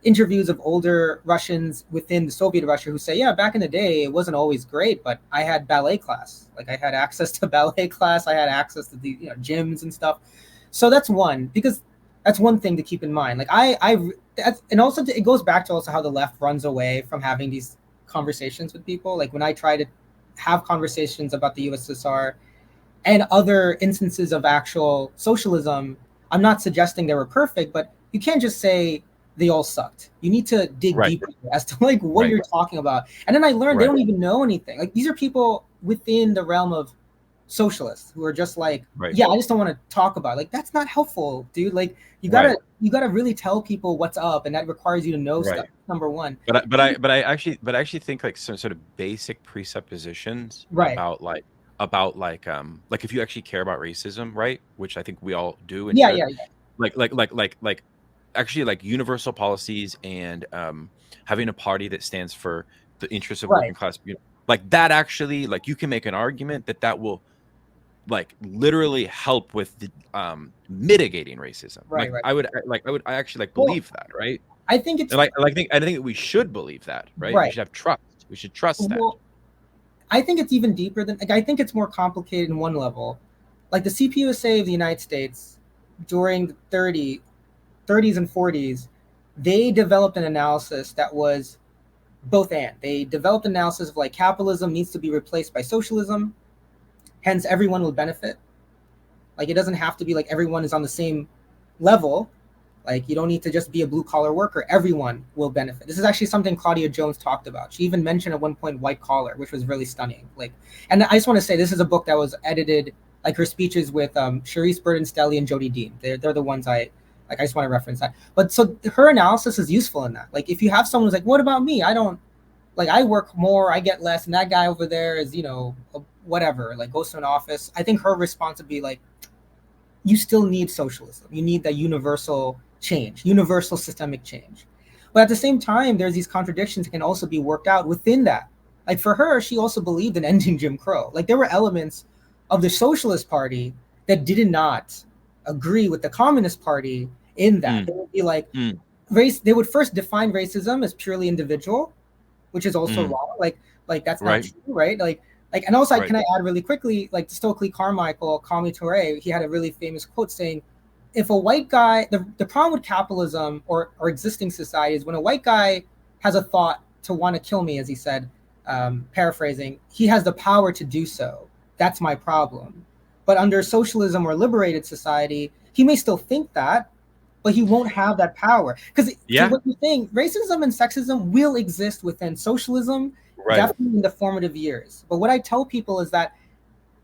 interviews of older Russians within the Soviet Russia who say, yeah, back in the day, it wasn't always great, but I had ballet class. Like, I had access to ballet class. I had access to the, you know, gyms and stuff. So that's one, because that's one thing to keep in mind. Like, and also it goes back to also how the left runs away from having these conversations with people. Like, when I try to have conversations about the USSR and other instances of actual socialism, I'm not suggesting they were perfect, but you can't just say they all sucked. You need to dig right, deeper as to, like, what right, you're talking about. And then I learned they right, don't even know anything. Like, these are people within the realm of socialists who are just like, right, yeah, I just don't want to talk about it. Like, that's not helpful, dude. Like, right, you gotta really tell people what's up, and that requires you to know right. stuff. Number one. But I actually think like some sort of basic presuppositions Right. about if you actually care about racism, right? Which I think we all do and Yeah, should. yeah, yeah. Like actually like universal policies and having a party that stands for the interests of Right. working class. Like that actually, like you can make an argument that that will like literally help with the, mitigating racism. Right, right. I actually like Well, believe that, right? I think it's And I think we should believe that, right? We right. should have trust. We should trust that. Well, I think it's even deeper than, like, I think it's more complicated in one level. Like the CPUSA of the United States during the 30s and 40s, they developed an analysis that was both and. They developed an analysis of like capitalism needs to be replaced by socialism, hence everyone will benefit. Like it doesn't have to be like everyone is on the same level. Like you don't need to just be a blue collar worker. Everyone will benefit. This is actually something Claudia Jones talked about. She even mentioned at one point white collar, which was really stunning. Like, and I just want to say this is a book that was edited, like her speeches with Charisse Burden-Stelly and Jody Dean. They're the ones I like. I just want to reference that. But so her analysis is useful in that. Like if you have someone who's like, what about me? I don't like. I work more. I get less, and that guy over there is whatever. Like goes to an office. I think her response would be like, you still need socialism. You need that universal change, universal systemic change. But at the same time, there's these contradictions that can also be worked out within that. Like for her, she also believed in ending Jim Crow. Like there were elements of the Socialist Party that did not agree with the Communist Party in that. They would be like, race, they would first define racism as purely individual, which is also wrong. Like that's not true, right? Like, and also, can I add really quickly, like Stokely Carmichael, Kwame Ture, he had a really famous quote saying, if a white guy, the problem with capitalism or existing society is when a white guy has a thought to want to kill me, as he said, paraphrasing, he has the power to do so. That's my problem. But under socialism or liberated society, he may still think that, but he won't have that power. Because what you're saying, racism and sexism will exist within socialism, definitely in the formative years. But what I tell people is that,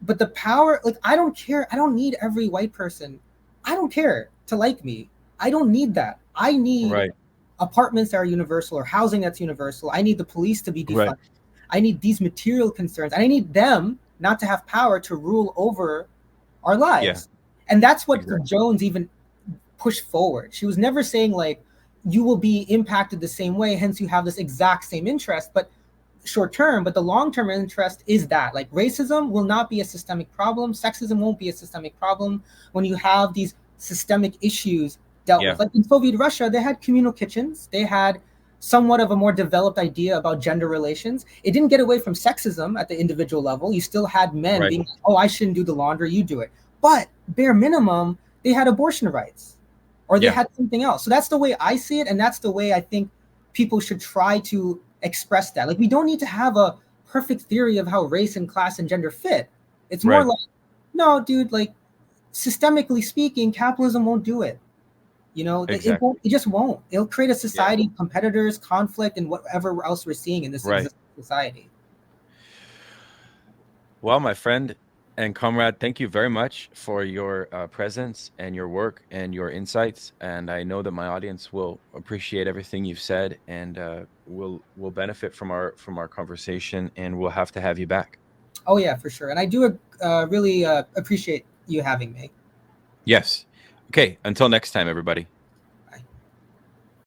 but the power, like, I don't care. I don't need every white person. I don't care to like me. I don't need that. I need apartments that are universal or housing that's universal. I need the police to be defunded. I need these material concerns. And I need them not to have power to rule over our lives. And that's what Jones even pushed forward. She was never saying like, you will be impacted the same way, hence you have this exact same interest, but short term, but the long-term interest is that like racism will not be a systemic problem. Sexism won't be a systemic problem when you have these systemic issues dealt with. Like in Soviet Russia, they had communal kitchens. They had somewhat of a more developed idea about gender relations. It didn't get away from sexism at the individual level. You still had men being like, oh, I shouldn't do the laundry, you do it. But bare minimum, they had abortion rights or they had something else. So that's the way I see it. And that's the way I think people should try to express that. Like we don't need to have a perfect theory of how race and class and gender fit. It's more like, no, dude, like systemically speaking, capitalism won't do it. You know, it won't. It just won't. It'll create a society of competitors, conflict, and whatever else we're seeing in this society. Well, my friend and comrade, thank you very much for your presence and your work and your insights. And I know that my audience will appreciate everything you've said, and will benefit from our conversation. And we'll have to have you back. Oh yeah, for sure. And I do really appreciate you having me. Yes. Okay. Until next time, everybody.